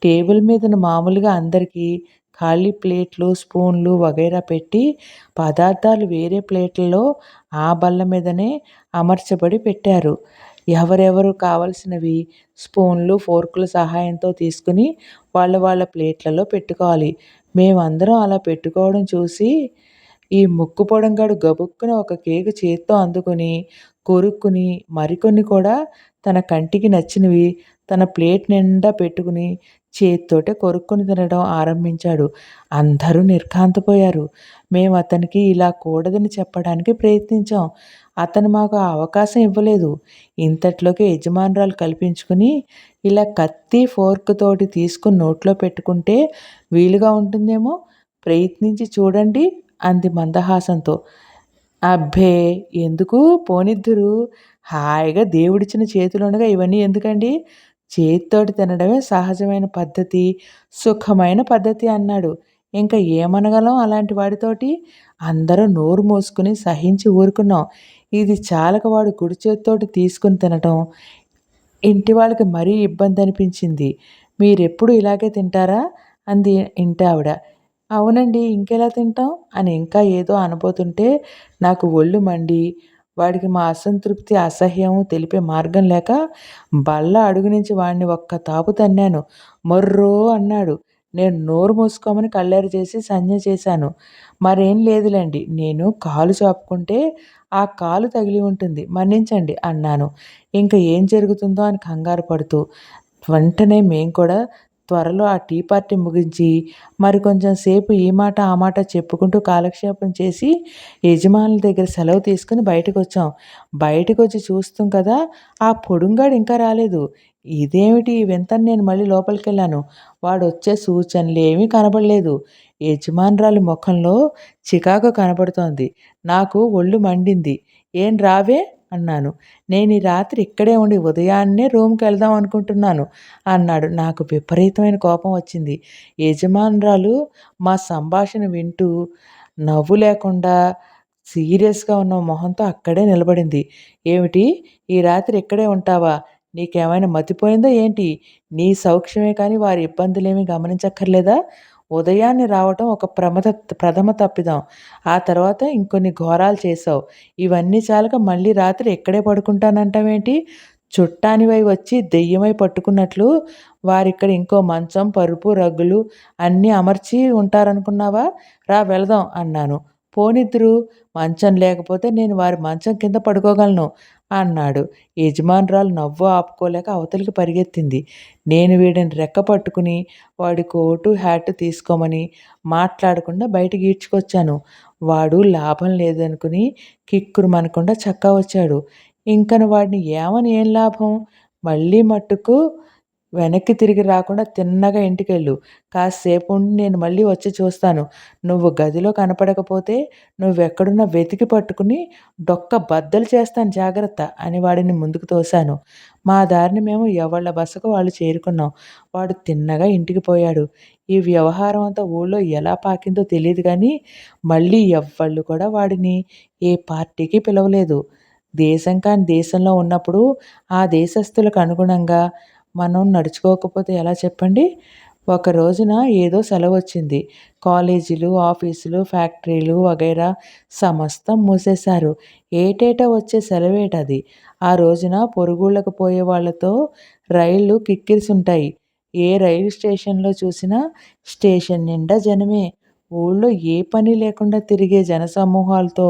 టేబుల్ మీదన మామూలుగా అందరికీ ఖాళీ ప్లేట్లు, స్పూన్లు వగైరా పెట్టి పదార్థాలు వేరే ప్లేట్లలో ఆ బల్ల మీదనే అమర్చబడి పెట్టారు. ఎవరెవరు కావలసినవి స్పూన్లు, ఫోర్కుల సహాయంతో తీసుకుని వాళ్ళ వాళ్ళ ప్లేట్లలో పెట్టుకోవాలి. మేమందరం అలా పెట్టుకోవడం చూసి ఈ ముక్కు పొడంగాడు గబుక్కున ఒక కేకు చేత్తో అందుకుని, కొరుక్కుని మరికొన్ని కూడా తన కంటికి నచ్చినవి తన ప్లేట్ నిండా పెట్టుకుని చేత్తోటే కొరుక్కుని తినడం ఆరంభించాడు. అందరూ నిర్ఘాంతపోయారు. మేము అతనికి ఇలా కూడదని చెప్పడానికి ప్రయత్నించాం. అతను మాకు ఆ అవకాశం ఇవ్వలేదు. ఇంతట్లోకి యజమానురాలు కల్పించుకుని, ఇలా కత్తి, ఫోర్క్ తోటి తీసుకుని నోట్లో పెట్టుకుంటే వీలుగా ఉంటుందేమో ప్రయత్నించి చూడండి అంది మందహాసంతో. అబ్బే ఎందుకు పోనిద్దురు. హాయిగా దేవుడిచ్చిన చేతులుండగా ఇవన్నీ ఎందుకండి? చేత్తోటి తినడమే సహజమైన పద్ధతి, సుఖమైన పద్ధతి అన్నాడు. ఇంక ఏమనగలం అలాంటి వాడితోటి? అందరూ నోరు మూసుకుని సహించి ఊరుకున్నాం. ఇది చాలక వాడు కుడి చేత్తోటి తీసుకుని తినటం ఇంటి వాళ్ళకి మరీ ఇబ్బంది అనిపించింది. మీరెప్పుడు ఇలాగే తింటారా అంది ఇంటావిడ. అవునండి ఇంకెలా తింటాం అని ఇంకా ఏదో అనబోతుంటే నాకు ఒళ్ళు మండి వాడికి మా అసంతృప్తి, అసహ్యం తెలిపే మార్గం లేక బల్ల అడుగు నుంచి వాడిని ఒక్క తాపు తన్నాను. మొర్రో అన్నాడు. నేను నోరు మూసుకోమని కళ్ళెర చేసి సంజ్ఞ చేశాను. మరేం లేదులేండి. నేను కాలు చాపుకుంటే ఆ కాలు తగిలి ఉంటుంది. మన్నించండి అన్నాను. ఇంక ఏం జరుగుతుందో అని కంగారు పడుతూ. వెంటనే మేం కూడా త్వరలో ఆ టీ పార్టీ ముగించి మరి కొంచెం సేపు ఈ మాట ఆ మాట చెప్పుకుంటూ కాలక్షేపం చేసి యజమానుల దగ్గర సెలవు తీసుకుని బయటకొచ్చాం. బయటకొచ్చి చూస్తాం కదా ఆ పొడుంగాడు ఇంకా రాలేదు. ఇదేమిటి ఈ వింతని నేను మళ్ళీ లోపలికెళ్ళాను. వాడొచ్చే సూచనలేమీ కనబడలేదు. యజమానురాలి మొఖంలో చికాకు కనబడుతోంది. నాకు ఒళ్ళు మండింది. "ఏం రావే" అన్నాను. "నేనీ రాత్రి ఇక్కడే ఉండి ఉదయాన్నే రూమ్‌కెళ్దాం అనుకుంటున్నాను" అన్నాడు. నాకు విపరీతమైన కోపం వచ్చింది. యజమానురాలు మా సంభాషణ వింటూ నవ్వు లేకుండా సీరియస్‌గా ఉన్న మొహంతో అక్కడే నిలబడింది. "ఏమిటి? ఈ రాత్రి ఇక్కడే ఉంటావా? నీకేమైనా మతిపోయిందా ఏంటి? నీ సౌఖ్యమే కానీ వారి ఇబ్బందులేమీ గమనించక్కర్లేదా? ఉదయాన్నే రావటం ఒక ప్రథమ తప్పిదం. ఆ తర్వాత ఇంకొన్ని ఘోరాలు చేశావు. ఇవన్నీ చాలక మళ్ళీ రాత్రి ఇక్కడే పడుకుంటానంటావేంటి? చుట్టానివై వచ్చి దెయ్యమై పట్టుకున్నట్లు వారిక్కడ ఇంకో మంచం, పరుపు, రగ్గులు అన్నీ అమర్చి ఉంటారనుకున్నావా? రా వెళదాం" అన్నాను. "పోనిద్దురు. మంచం లేకపోతే నేను వారి మంచం కింద పడుకోగలను" అన్నాడు. యజమానురాలు నవ్వు ఆపుకోలేక అవతలికి పరిగెత్తింది. నేను వీడిని రెక్క పట్టుకుని వాడి కోటు, హ్యాటు తీసుకోమని మాట్లాడకుండా బయటికి ఈడ్చుకొచ్చాను. వాడు లాభం లేదనుకుని కిక్కురుమనకుండా చక్కా వచ్చాడు. ఇంకను వాడిని ఏమని ఏం లాభం? మళ్ళీ మట్టుకు వెనక్కి తిరిగి రాకుండా తిన్నగా ఇంటికెళ్ళు. కాసేపుండి నేను మళ్ళీ వచ్చి చూస్తాను. నువ్వు గదిలో కనపడకపోతే నువ్వెక్కడున్నా వెతికి పట్టుకుని డొక్క బద్దలు చేస్తాను జాగ్రత్త అని వాడిని ముందుకు తోశాను. మా దారిన మేము ఎవళ్ళ బసకు వాళ్ళు చేరుకున్నాం. వాడు తిన్నగా ఇంటికి పోయాడు. ఈ వ్యవహారం అంతా ఊళ్ళో ఎలా పాకిందో తెలీదు గానీ మళ్ళీ ఎవ్వళ్ళు కూడా వాడిని ఏ పార్టీకి పిలవలేదు. దేశం కాని దేశంలో ఉన్నప్పుడు ఆ దేశస్థులకు అనుగుణంగా మనం నడుచుకోకపోతే ఎలా చెప్పండి? ఒక రోజున ఏదో సెలవొచ్చింది. కాలేజీలు, ఆఫీసులు, ఫ్యాక్టరీలు వగైరా సమస్తం మూసేశారు. ఏటేటా వచ్చే సెలవేటది. ఆ రోజున పొరుగుళ్ళకు పోయే వాళ్ళతో రైళ్ళు కిక్కిరిసుంటాయి. ఏ రైలు స్టేషన్‌లో చూసినా స్టేషన్ నిండా జనమే. ఊళ్ళో ఏ పని లేకుండా తిరిగే జనసమూహాలతో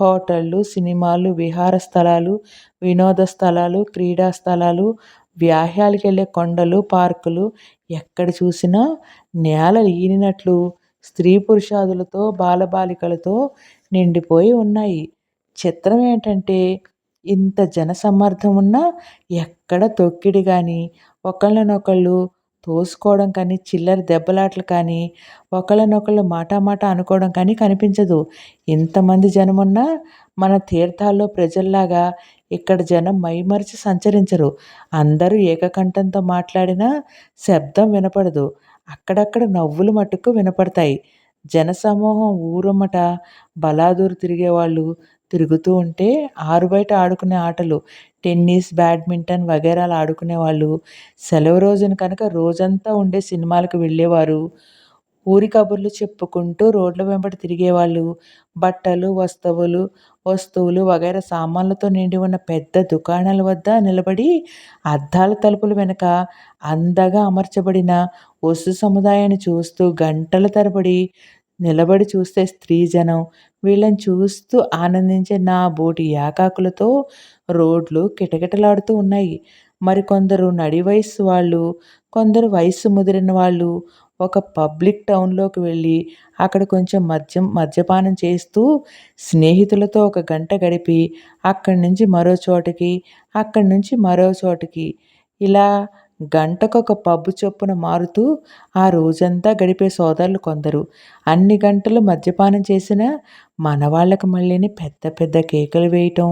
హోటళ్ళు, సినిమాలు, విహార స్థలాలు, వినోద స్థలాలు, క్రీడా స్థలాలు, వ్యాహ్యాలకెళ్ళే కొండలు, పార్కులు ఎక్కడ చూసినా నేల ఈనినట్లు స్త్రీ పురుషాదులతో, బాలబాలికలతో నిండిపోయి ఉన్నాయి. చిత్రం ఏంటంటే ఇంత జనసమ్మర్దం ఉన్నా ఎక్కడ తొక్కిడి గానీ, ఒకళ్ళనొకళ్ళు తోసుకోవడం కానీ, చిల్లర దెబ్బలాటలు కానీ, ఒకళ్ళనొకళ్ళు మాటామాట అనుకోవడం కానీ కనిపించదు. ఇంతమంది జనమున్నా మన తీర్థాల్లో ప్రజల్లాగా ఇక్కడ జనం మైమరిచి సంచరించరు. అందరూ ఏకకంఠంతో మాట్లాడినా శబ్దం వినపడదు. అక్కడక్కడ నవ్వులు మట్టుకు వినపడతాయి. జనసమూహం ఊరమ్మట బలాదూరు తిరిగేవాళ్ళు తిరుగుతూ ఉంటే ఆరుబయట ఆడుకునే ఆటలు టెన్నిస్, బ్యాడ్మింటన్ వగైరాలు ఆడుకునేవాళ్ళు. సెలవు రోజున కనుక రోజంతా ఉండే సినిమాలకు వెళ్ళేవారు. ఊరి కబుర్లు చెప్పుకుంటూ రోడ్ల వెంబట తిరిగేవాళ్ళు. బట్టలు, వస్తువులు వగైరా సామాన్లతో నిండి ఉన్న పెద్ద దుకాణాల వద్ద నిలబడి అద్దాల తలుపుల వెనక అందగా అమర్చబడిన వస్తు సముదాయాన్ని చూస్తూ గంటల తరబడి నిలబడి చూస్తే స్త్రీ జనం. వీళ్ళని చూస్తూ ఆనందించే నా బోటి యాకాకులతో రోడ్లు కిటకిటలాడుతూ ఉన్నాయి. మరికొందరు నడి వయస్సు వాళ్ళు, కొందరు వయస్సు ముదిరిన వాళ్ళు ఒక పబ్లిక్ టౌన్‌లోకి వెళ్ళి అక్కడ కొంచెం మద్యపానం చేస్తూ స్నేహితులతో ఒక గంట గడిపి అక్కడి నుంచి మరో చోటకి, అక్కడి నుంచి మరో చోటకి ఇలా గంటకొక పబ్బు చొప్పున మారుతూ ఆ రోజంతా గడిపే సోదరులు కొందరు. అన్ని గంటలు మద్యపానం చేసినా మనవాళ్ళకి మళ్ళీని పెద్ద పెద్ద కేకలు వేయటం,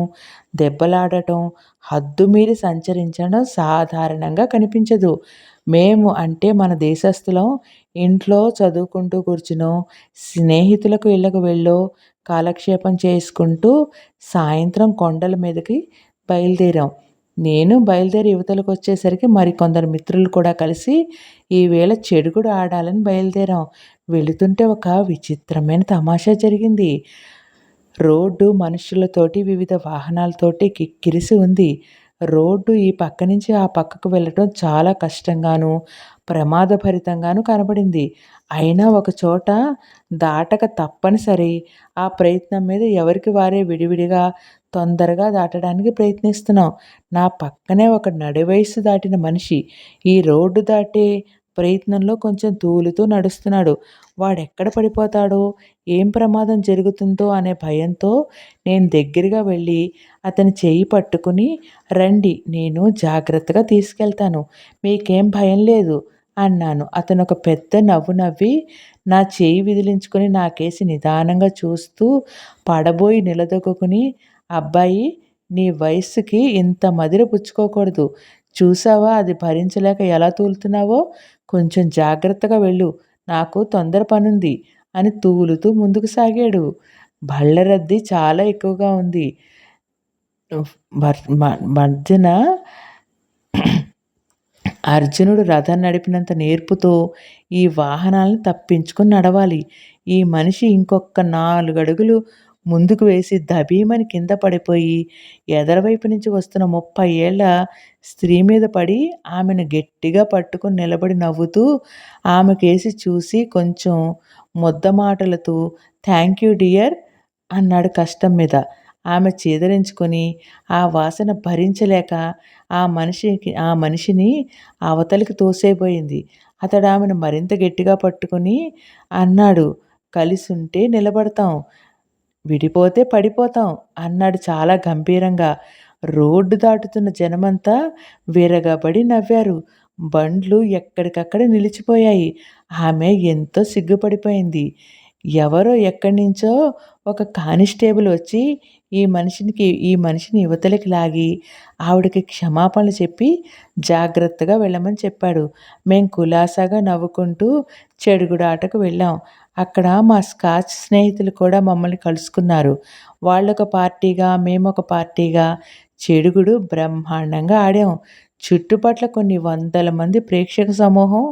దెబ్బలాడటం, హద్దుమీరి సంచరించడం సాధారణంగా కనిపించదు. మేము అంటే మన దేశస్థులం ఇంట్లో చదువుకుంటూ కూర్చునో, స్నేహితులకు ఇళ్ళకు వెళ్ళో కాలక్షేపం చేసుకుంటూ సాయంత్రం కొండల మీదకి బయలుదేరాం. నేను బయలుదేరి యువతలకొచ్చేసరికి మరికొందరు మిత్రులు కూడా కలిసి ఈవేళ చెడుగుడు ఆడాలని బయలుదేరాం. వెళుతుంటే ఒక విచిత్రమైన తమాషా జరిగింది. రోడ్డు మనుషులతోటి, వివిధ వాహనాలతోటి కిక్కిరిసి ఉంది. రోడ్డు ఈ పక్క నుంచి ఆ పక్కకు వెళ్ళటం చాలా కష్టంగాను, ప్రమాదభరితంగాను కనబడింది. అయినా ఒకచోట దాటక తప్పనిసరి. ఆ ప్రయత్నం మీద ఎవరికి వారే విడివిడిగా తొందరగా దాటడానికి ప్రయత్నిస్తున్నాం. నా పక్కనే ఒక నడివయస్సు దాటిన మనిషి. ఈ రోడ్డు దాటే ప్రయత్నంలో కొంచెం తూలుతూ నడుస్తున్నాడు. వాడెక్కడ పడిపోతాడో, ఏం ప్రమాదం జరుగుతుందో అనే భయంతో నేను దగ్గరగా వెళ్ళి అతని చెయ్యి పట్టుకుని, "రండి, నేను జాగ్రత్తగా తీసుకెళ్తాను. మీకేం భయం లేదు" అన్నాను. అతనొక పెద్ద నవ్వు నవ్వి నా చేయి విదిలించుకొని నాకేసి నిదానంగా చూస్తూ పడబోయి నిలదొక్కుకుని, "అబ్బాయి, నీ వయస్సుకి ఇంత మదిర పుచ్చుకోకూడదు. చూసావా అది భరించలేక ఎలా తూలుతున్నావో? కొంచెం జాగ్రత్తగా వెళ్ళు. నాకు తొందర పనుంది" అని తూలుతూ ముందుకు సాగాడు. బళ్ళ రద్దీ చాలా ఎక్కువగా ఉంది. ఉఫ్ బర్ మ మధ్యన అర్జునుడు రథం నడిపినంత నేర్పుతో ఈ వాహనాలను తప్పించుకొని నడవాలి. ఈ మనిషి ఇంకొక 4 అడుగులు ముందుకు వేసి దబీమని కింద పడిపోయి, ఎదరవైపు నుంచి వస్తున్న 30 ఏళ్ల స్త్రీ మీద పడి, ఆమెను గట్టిగా పట్టుకొని నిలబడి నవ్వుతూ, ఆమెకేసి చూసి కొంచెం ముద్ద మాటలతో "థాంక్ యూ డియర్" అన్నాడు కష్టం మీద. ఆమె చీదరించుకొని, ఆ వాసన భరించలేక ఆ మనిషిని అవతలికి తోసేయబోయింది. అతడామెను మరింత గట్టిగా పట్టుకొని అన్నాడు, "కలిసుంటే నిలబడతాం, విడిపోతే పడిపోతాం" అన్నాడు చాలా గంభీరంగా. రోడ్డు దాటుతున్న జనమంతా విరగబడి నవ్వారు. బండ్లు ఎక్కడికక్కడ నిలిచిపోయాయి. ఆమె ఎంతో సిగ్గుపడిపోయింది. ఎవరో ఎక్కడినుంచో ఒక కానిస్టేబుల్ వచ్చి ఈ మనిషిని ఇవతలికి లాగి ఆవిడకి క్షమాపణలు చెప్పి జాగ్రత్తగా వెళ్ళమని చెప్పాడు. మేం కులాసాగా నవ్వుకుంటూ చెడుగుడాటకు వెళ్ళాం. అక్కడ మా స్కాచ్ స్నేహితులు కూడా మమ్మల్ని కలుసుకున్నారు. వాళ్ళొక పార్టీగా, మేమొక పార్టీగా చెడుగుడు బ్రహ్మాండంగా ఆడాం. చుట్టుపట్ల కొన్ని వందల మంది ప్రేక్షక సమూహం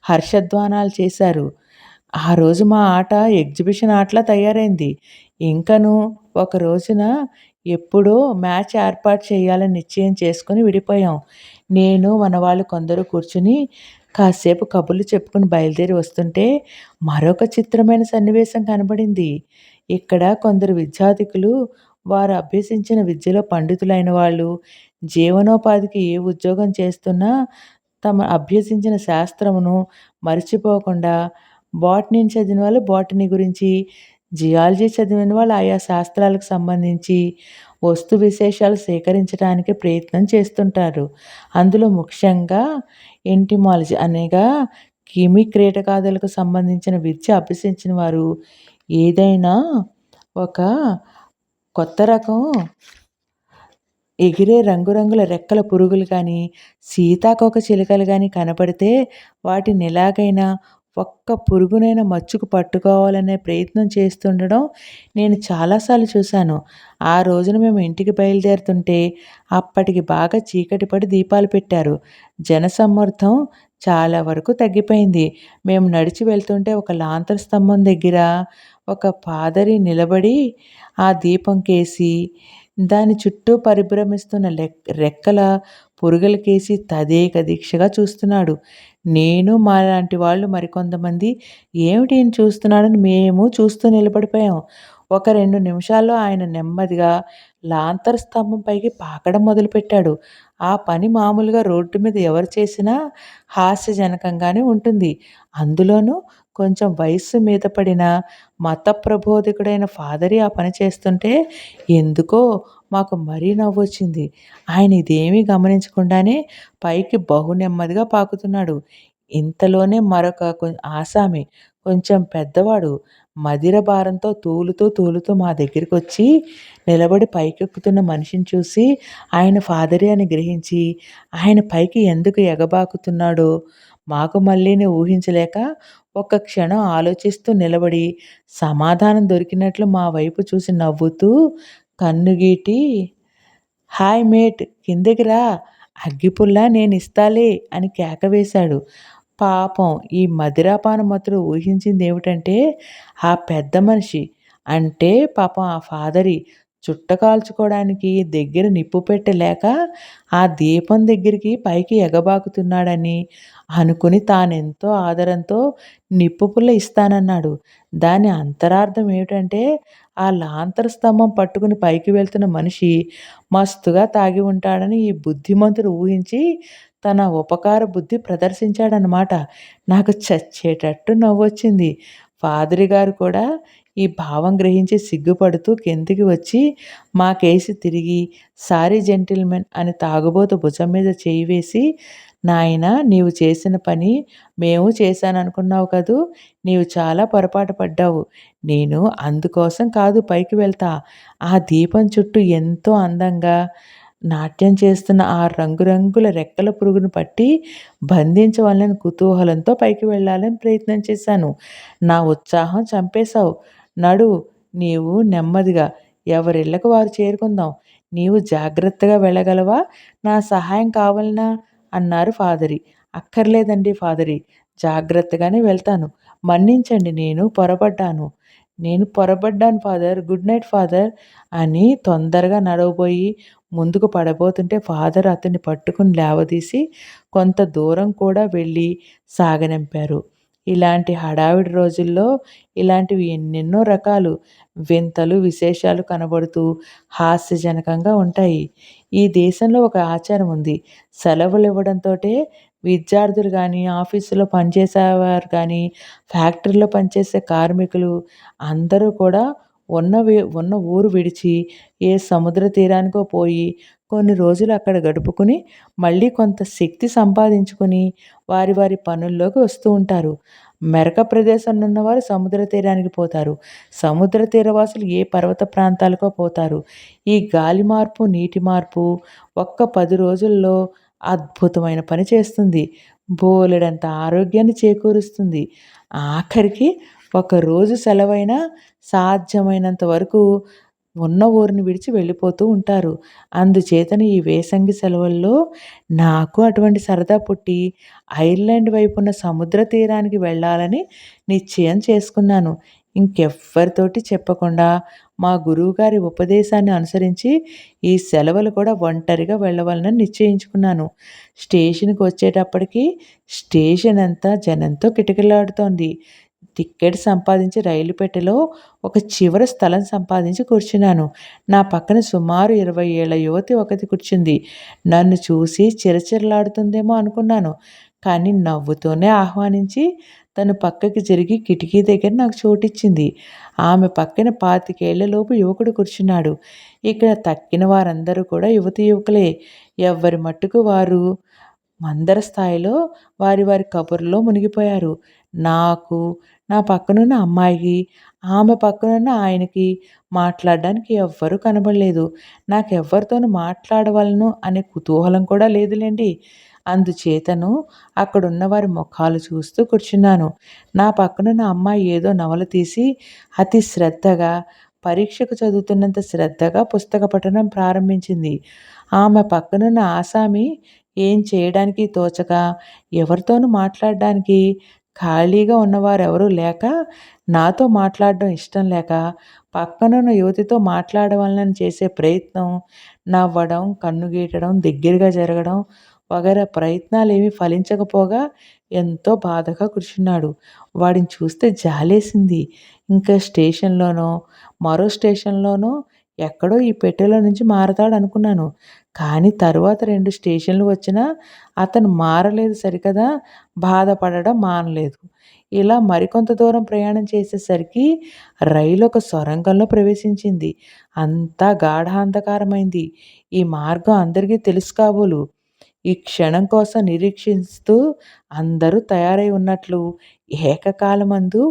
హర్షధ్వానాలు చేశారు. ఆ రోజు మా ఆట ఎగ్జిబిషన్ ఆటలా తయారైంది. ఇంకనూ ఒక రోజున ఎప్పుడో మ్యాచ్ ఏర్పాటు చేయాలని నిశ్చయం చేసుకొని విడిపోయాం. నేను, మనవాళ్ళు కొందరు కూర్చుని కాసేపు కబుర్లు చెప్పుకుని బయలుదేరి వస్తుంటే మరొక చిత్రమైన సన్నివేశం కనబడింది. ఇక్కడ కొందరు విద్యార్థికులు వారు అభ్యసించిన విద్యలో పండితులైన వాళ్ళు, జీవనోపాధికి ఏ ఉద్యోగం చేస్తున్నా తమ అభ్యసించిన శాస్త్రమును మరిచిపోకుండా, బోటనీని చదివిన వాళ్ళు బోటనీ గురించి, జియాలజీ చదివిన వాళ్ళు ఆయా శాస్త్రాలకు సంబంధించి వస్తు విశేషాలు సేకరించడానికి ప్రయత్నం చేస్తుంటారు. అందులో ముఖ్యంగా ఎంటిమాలజీ అనగా క్రిమికీటకాదులకు సంబంధించిన విద్య అభ్యసించిన వారు ఏదైనా ఒక కొత్త రకం ఎగిరే రంగురంగుల రెక్కల పురుగులు కానీ, సీతాకోకచిలుకలు గానీ కనపడితే వాటినెలాగైనా ఒక్క పురుగునైనా మచ్చుకు పట్టుకోవాలనే ప్రయత్నం చేస్తుండడం నేను చాలా సార్లు చూశాను. ఆ రోజున మేము ఇంటికి బయలుదేరుతుంటే అప్పటికి బాగా చీకటి పడి దీపాలు పెట్టారు. జనసమ్మర్దం చాలా వరకు తగ్గిపోయింది. మేము నడిచి వెళ్తుంటే ఒక లాంతరు స్తంభం దగ్గర ఒక పాదరి నిలబడి ఆ దీపం కేసి దాని చుట్టూ పరిభ్రమిస్తున్న రెక్కల పురుగులకేసి తదేక దీక్షగా చూస్తున్నాడు. నేను, మాలాంటి వాళ్ళు మరికొంతమంది ఏమిటి ఈయన చూస్తున్నాడని మేము చూస్తూ నిలబడిపోయాం. ఒక 2 నిమిషాల్లో ఆయన నెమ్మదిగా లాంతరు స్తంభం పైకి పాకడం మొదలుపెట్టాడు. ఆ పని మామూలుగా రోడ్డు మీద ఎవరు చేసినా హాస్యజనకంగానే ఉంటుంది. అందులోనూ కొంచెం వయస్సు మీద పడిన మత ప్రబోధకుడైన ఫాదరే ఆ పని చేస్తుంటే ఎందుకో మాకు మరీ నవ్వొచ్చింది. ఆయన ఇదేమీ గమనించకుండానే పైకి బహు నెమ్మదిగా పాకుతున్నాడు. ఇంతలోనే మరొక ఆసామి, కొంచెం పెద్దవాడు, మదిర భారంతో తూలుతూ మా దగ్గరికొచ్చి నిలబడి పైకెక్కుతున్న మనిషిని చూసి ఆయన ఫాదరే అని గ్రహించి ఆయన పైకి ఎందుకు ఎగబాకుతున్నాడో మాకు మళ్ళీని ఊహించలేక ఒక్క క్షణం ఆలోచిస్తూ నిలబడి సమాధానం దొరికినట్లు మా వైపు చూసి నవ్వుతూ కన్నుగీటి, "హాయ్ మేట్, కిందకి రా, అగ్గిపుల్ల నేనిస్తాలే" అని కేక వేశాడు. పాపం ఈ మదిరాపాన మత్తుడు ఊహించిందేమిటంటే ఆ పెద్ద మనిషి అంటే పాపం ఆ ఫాదరి చుట్ట కాల్చుకోవడానికి దగ్గర నిప్పు పెట్టె లేక ఆ దీపం దగ్గరికి పైకి ఎగబాకుతున్నాడని అనుకుని తానెంతో ఆదరంతో నిప్పు పుల్ల ఇస్తానన్నాడు. దాని అంతరార్థం ఏమిటంటే ఆ లాంతర స్తంభం పట్టుకుని పైకి వెళ్తున్న మనిషి మస్తుగా తాగి ఉంటాడని ఈ బుద్ధిమంతుడు ఊహించి తన ఉపకార బుద్ధి ప్రదర్శించాడనమాట. నాకు చచ్చేటట్టు నవ్వొచ్చింది. పాదిరి గారు కూడా ఈ భావం గ్రహించి సిగ్గుపడుతూ కిందికి వచ్చి మా కేసి తిరిగి సారీ జెంటిల్‌మెన్ అని తాగుబోతు భుజం మీద చెయ్యి వేసి, నాయనా నీవు చేసిన పని మేము చేశాననుకున్నావు కదూ! నీవు చాలా పొరపాటు పడ్డావు. నేను అందుకోసం కాదు పైకి వెళ్తా. ఆ దీపం చుట్టూ ఎంతో అందంగా నాట్యం చేస్తున్న ఆ రంగురంగుల రెక్కల పురుగును పట్టి బంధించవలనని కుతూహలంతో పైకి వెళ్ళాలని ప్రయత్నం చేశాను. నా ఉత్సాహం చంపేశావు. నడువు నీవు నెమ్మదిగా ఎవరిళ్ళకి వారు చేరుకుందాం. నీవు జాగ్రత్తగా వెళ్ళగలవా? నా సహాయం కావాలనా? అన్నారు ఫాదరి. అక్కర్లేదండి ఫాదరి. జాగ్రత్తగానే వెళ్తాను. మన్నించండి నేను పొరబడ్డాను ఫాదర్. గుడ్ నైట్ ఫాదర్ అని తొందరగా నడవబోయి ముందుకు పడబోతుంటే ఫాదర్ అతన్ని పట్టుకుని లేవదీసి కొంత దూరం కూడా వెళ్ళి సాగనంపారు. ఇలాంటి హడావిడి రోజుల్లో ఇలాంటివి ఎన్నెన్నో రకాలు వింతలు, విశేషాలు కనబడుతూ హాస్యజనకంగా ఉంటాయి. ఈ దేశంలో ఒక ఆచారం ఉంది. సెలవులు ఇవ్వడంతోటే విద్యార్థులు గానీ, ఆఫీసులో పనిచేసేవారు గానీ, ఫ్యాక్టరీలో పనిచేసే కార్మికులు అందరూ కూడా ఉన్న ఊరు విడిచి ఏ సముద్ర తీరానికో పోయి కొన్ని రోజులు అక్కడ గడుపుకొని, మళ్ళీ కొంత శక్తి సంపాదించుకొని వారి వారి పనుల్లోకి వస్తూ ఉంటారు. మెరక ప్రదేశంలో ఉన్నవారు సముద్ర తీరానికి పోతారు. సముద్ర తీరవాసులు ఏ పర్వత ప్రాంతాలకో పోతారు. ఈ గాలి మార్పు, నీటి మార్పు ఒక్క 10 రోజుల్లో అద్భుతమైన పని చేస్తుంది. బోలెడంత ఆరోగ్యాన్ని చేకూరుస్తుంది. ఆఖరికి ఒక రోజు సెలవైనా సాధ్యమైనంత వరకు ఉన్న ఊరిని విడిచి వెళ్ళిపోతూ ఉంటారు. అందుచేతన ఈ వేసంగి సెలవుల్లో నాకు అటువంటి సరదా పుట్టి ఐర్లాండ్ వైపున్న సముద్ర తీరానికి వెళ్ళాలని నిశ్చయం చేసుకున్నాను. ఇంకెవ్వరితోటి చెప్పకుండా మా గురువుగారి ఉపదేశాన్ని అనుసరించి ఈ సెలవులు కూడా ఒంటరిగా వెళ్ళవాలని నిశ్చయించుకున్నాను. స్టేషన్‌కి వచ్చేటప్పటికి స్టేషన్ అంతా జనంతో కిటకిటలాడుతోంది. టికెట్ సంపాదించి రైలు పెట్టెలో ఒక చివర స్థలం సంపాదించి కూర్చున్నాను. నా పక్కన సుమారు 20 ఏళ్ల యువతి ఒకతి కూర్చుంది. నన్ను చూసి చిరచిరలాడుతుందేమో అనుకున్నాను. కానీ నవ్వుతూనే ఆహ్వానించి తను పక్కకి జరిగి కిటికీ దగ్గర నాకు చోటిచ్చింది. ఆమె పక్కన 25 ఏళ్లలోపు యువకుడు కూర్చున్నాడు. ఇక్కడ తక్కిన వారందరూ కూడా యువతీ యువకులే. ఎవ్వరి మట్టుకు వారు మందర స్థాయిలో వారి వారి కబుర్లలో మునిగిపోయారు. నాకు, నా పక్కనున్న అమ్మాయికి, ఆమె పక్కనున్న ఆయనకి మాట్లాడడానికి ఎవ్వరూ కనబడలేదు. నాకెవ్వరితోనూ మాట్లాడవలను అనే కుతూహలం కూడా లేదులెండి. అందుచేతను అక్కడున్న వారి మొఖాలు చూస్తూ కూర్చున్నాను. నా పక్కనున్న అమ్మాయి ఏదో నవల తీసి అతి శ్రద్ధగా, పరీక్షకు చదువుతున్నంత శ్రద్ధగా పుస్తక పఠనం ప్రారంభించింది. ఆమె పక్కనున్న ఆసామి ఏం చేయడానికి తోచక, ఎవరితోనూ మాట్లాడడానికి ఖాళీగా ఉన్నవారెవరూ లేక, నాతో మాట్లాడడం ఇష్టం లేక, పక్కనున్న యువతితో మాట్లాడవలనని చేసే ప్రయత్నం, నవ్వడం, కన్ను గీటడం, దగ్గరగా జరగడం వగైరా ప్రయత్నాలేమీ ఫలించకపోగా ఎంతో బాధగా కూర్చున్నాడు. వాడిని చూస్తే జాలేసింది. ఇంకా స్టేషన్‌లోనో, మరో స్టేషన్‌లోనో ఎక్కడో ఈ పెట్టెలో నుంచి మారతాడనుకున్నాను. కానీ తరువాత 2 స్టేషన్‌లు వచ్చినా అతను మారలేదు సరికదా, బాధపడడం మానలేదు. ఇలా మరికొంత దూరం ప్రయాణం చేసేసరికి రైలు ఒక సొరంగంలో ప్రవేశించింది. అంతా గాఢాంధకారమైంది. ఈ మార్గం అందరికీ తెలుసు కాబోలు. ఈ క్షణం కోసం నిరీక్షిస్తూ అందరూ తయారై ఉన్నట్లు ఏకకాలమందు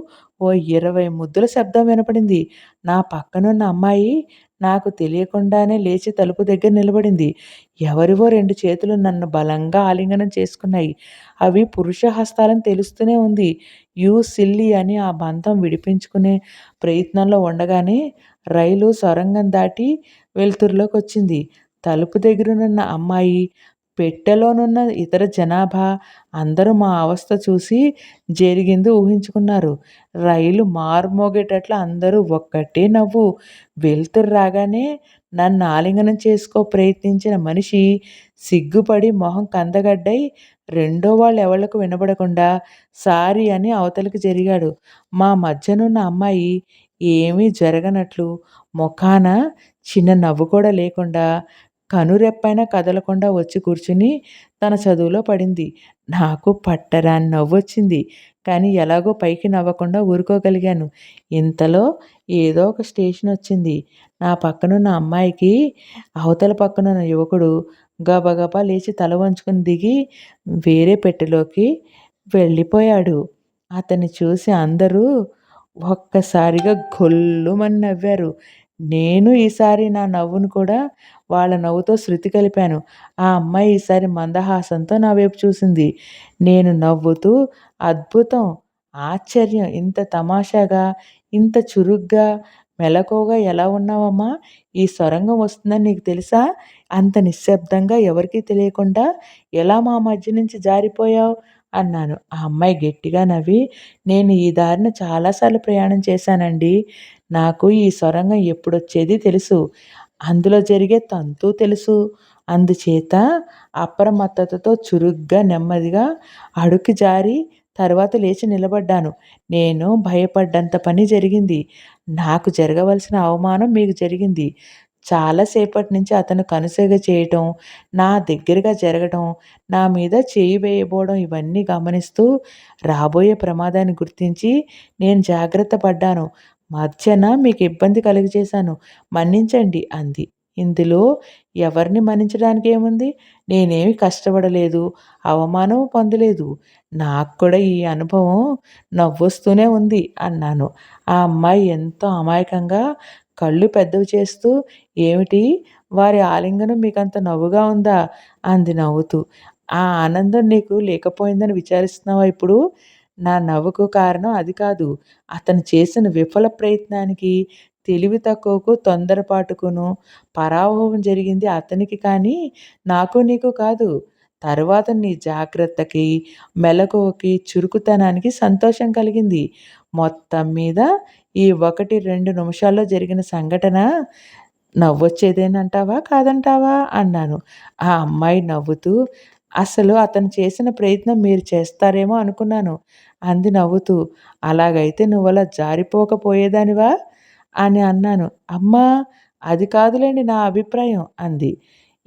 ఓ 20 ముద్దుల శబ్దం వినపడింది. నా పక్కనున్న అమ్మాయి నాకు తెలియకుండానే లేచి తలుపు దగ్గర నిలబడింది. ఎవరివో 2 చేతులు నన్ను బలంగా ఆలింగనం చేసుకున్నాయి. అవి పురుష హస్తాలని తెలుస్తూనే ఉంది. యూ సిల్లీ అని ఆ బంధం విడిపించుకునే ప్రయత్నంలో ఉండగానే రైలు సొరంగం దాటి వెలుతురులోకొచ్చింది. తలుపు దగ్గరనున్న అమ్మాయి, పెట్టెలోనున్న ఇతర జనాభా అందరూ మా అవస్థ చూసి జరిగింది ఊహించుకున్నారు. రైలు మార్మోగేటట్లు అందరూ ఒక్కటే నవ్వు. వెలుతురు రాగానే నన్ను ఆలింగనం ప్రయత్నించిన మనిషి సిగ్గుపడి మొహం కందగడ్డై రెండో వాళ్ళెవళ్ళకు వినబడకుండా సారీ అని అవతలికి జరిగాడు. మా మధ్యనున్న అమ్మాయి ఏమీ జరగనట్లు మొఖాన చిన్న నవ్వు కూడా లేకుండా, కనురెప్పైనా కదలకుండా వచ్చి కూర్చుని తన చదువులో పడింది. నాకు పట్టరాని నవ్వొచ్చింది. కానీ ఎలాగో పైకి నవ్వకుండా ఊరుకోగలిగాను. ఇంతలో ఏదో ఒక స్టేషనొచ్చింది. నా పక్కనున్న అమ్మాయికి అవతల పక్కనున్న యువకుడు గబగబా లేచి తల వంచుకొని దిగి వేరే పెట్టెలోకి వెళ్ళిపోయాడు. అతన్ని చూసి అందరూ ఒక్కసారిగా గొల్లుమని నవ్వారు. నేను ఈసారి నా నవ్వును కూడా వాళ్ళ నవ్వుతో శృతి కలిపాను. ఆ అమ్మాయి ఈసారి మందహాసంతో నా వైపు చూసింది. నేను నవ్వుతూ అద్భుతం, ఆశ్చర్యం, ఇంత తమాషాగా, ఇంత చురుగ్గా, మెలకువగా ఎలా ఉన్నావమ్మా? ఈ సొరంగం వస్తుందని నీకు తెలుసా? అంత నిశ్శబ్దంగా ఎవరికీ తెలియకుండా ఎలా మా మధ్య నుంచి జారిపోయావు? అన్నాను. ఆ అమ్మాయి గట్టిగా నవ్వి, నేను ఈ దారిన చాలా సార్లు ప్రయాణం చేశానండి. నాకు ఈ సొరంగం ఎప్పుడొచ్చేది తెలుసు. అందులో జరిగే తంతు తెలుసు. అందుచేత అప్రమత్తతతో చురుగ్గా, నెమ్మదిగా అడుక్కి జారి తర్వాత లేచి నిలబడ్డాను. నేను భయపడ్డంత పని జరిగింది. నాకు జరగవలసిన అవమానం మీకు జరిగింది. చాలా సేపటి నుంచి అతను కనుసైగ చేయటం, నా దగ్గరగా జరగడం, నా మీద చేయి వేయబోవడం ఇవన్నీ గమనిస్తూ రాబోయే ప్రమాదాన్ని గుర్తించి నేను జాగ్రత్త పడ్డాను. మధ్యన మీకు ఇబ్బంది కలుగజేశాను. మన్నించండి అంది. ఇందులో ఎవరిని మన్నించడానికి ఏముంది? నేనేమి కష్టపడలేదు. అవమానం పొందలేదు. నాకు కూడా ఈ అనుభవం నవ్వొస్తూనే ఉంది అన్నాను. ఆ అమ్మాయి ఎంతో అమాయకంగా కళ్ళు పెద్దవి చేస్తూ, ఏమిటి వారి ఆలింగనం మీకంత నవ్వుగా ఉందా? అంది నవ్వుతూ. ఆ ఆనందం నీకు లేకపోయిందని విచారిస్తున్నావా ఇప్పుడు? నా నవ్వుకు కారణం అది కాదు. అతను చేసిన విఫల ప్రయత్నానికి, తెలివి తక్కువకు, తొందరపాటుకును పరాభవం జరిగింది అతనికి కానీ, నాకు నీకు కాదు. తరువాత నీ జాగ్రత్తకి, మెలకువకి, చురుకుతనానికి సంతోషం కలిగింది. మొత్తం మీద ఈ 1, 2 నిమిషాల్లో జరిగిన సంఘటన నవ్వొచ్చేదేనంటావా? కాదంటావా? అన్నాను. ఆ అమ్మాయి నవ్వుతూ, అసలు అతను చేసిన ప్రయత్నం మీరు చేస్తారేమో అనుకున్నాను అంది నవ్వుతూ. అలాగైతే నువ్వలా జారిపోకపోయేదానివా? అని అన్నాను. అమ్మా! అది కాదులెండి నా అభిప్రాయం అంది.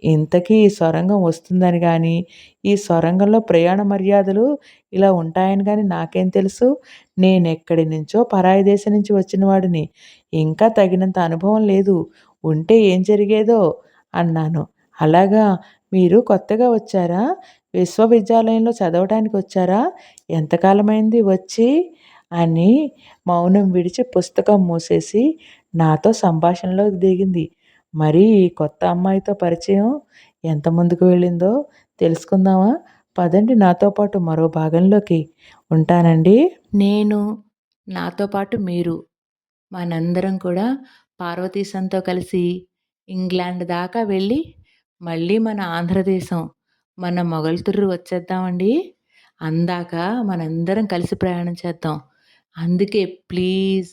ఇంతకీ ఈ సొరంగం వస్తుందని గానీ, ఈ సొరంగంలో ప్రయాణ మర్యాదలు ఇలా ఉంటాయని గానీ నాకేం తెలుసు? నేనెక్కడి నుంచో పరాయి దేశం నుంచి వచ్చిన వాడిని. ఇంకా తగినంత అనుభవం లేదు. ఉంటే ఏం జరిగేదో అన్నాను. అలాగా, మీరు కొత్తగా వచ్చారా? విశ్వవిద్యాలయంలో చదవటానికొచ్చారా? ఎంతకాలమైంది వచ్చి? అని మౌనం విడిచి పుస్తకం మూసేసి నాతో సంభాషణలోకి దిగింది. మరి ఈ కొత్త అమ్మాయితో పరిచయం ఎంత ముందుకు వెళ్ళిందో తెలుసుకుందామా? పదండి నాతో పాటు మరో భాగంలోకి. ఉంటానండి. నేను, నాతో పాటు మీరు, మనందరం కూడా పార్వతీశంతో కలిసి ఇంగ్లాండ్ దాకా వెళ్ళి, మళ్ళీ మన ఆంధ్రదేశం, మన మొగల్తూరు వచ్చేద్దామండి. అందాక మనందరం కలిసి ప్రయాణం చేద్దాం. అందుకే ప్లీజ్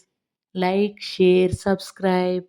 లైక్, షేర్, సబ్స్క్రైబ్.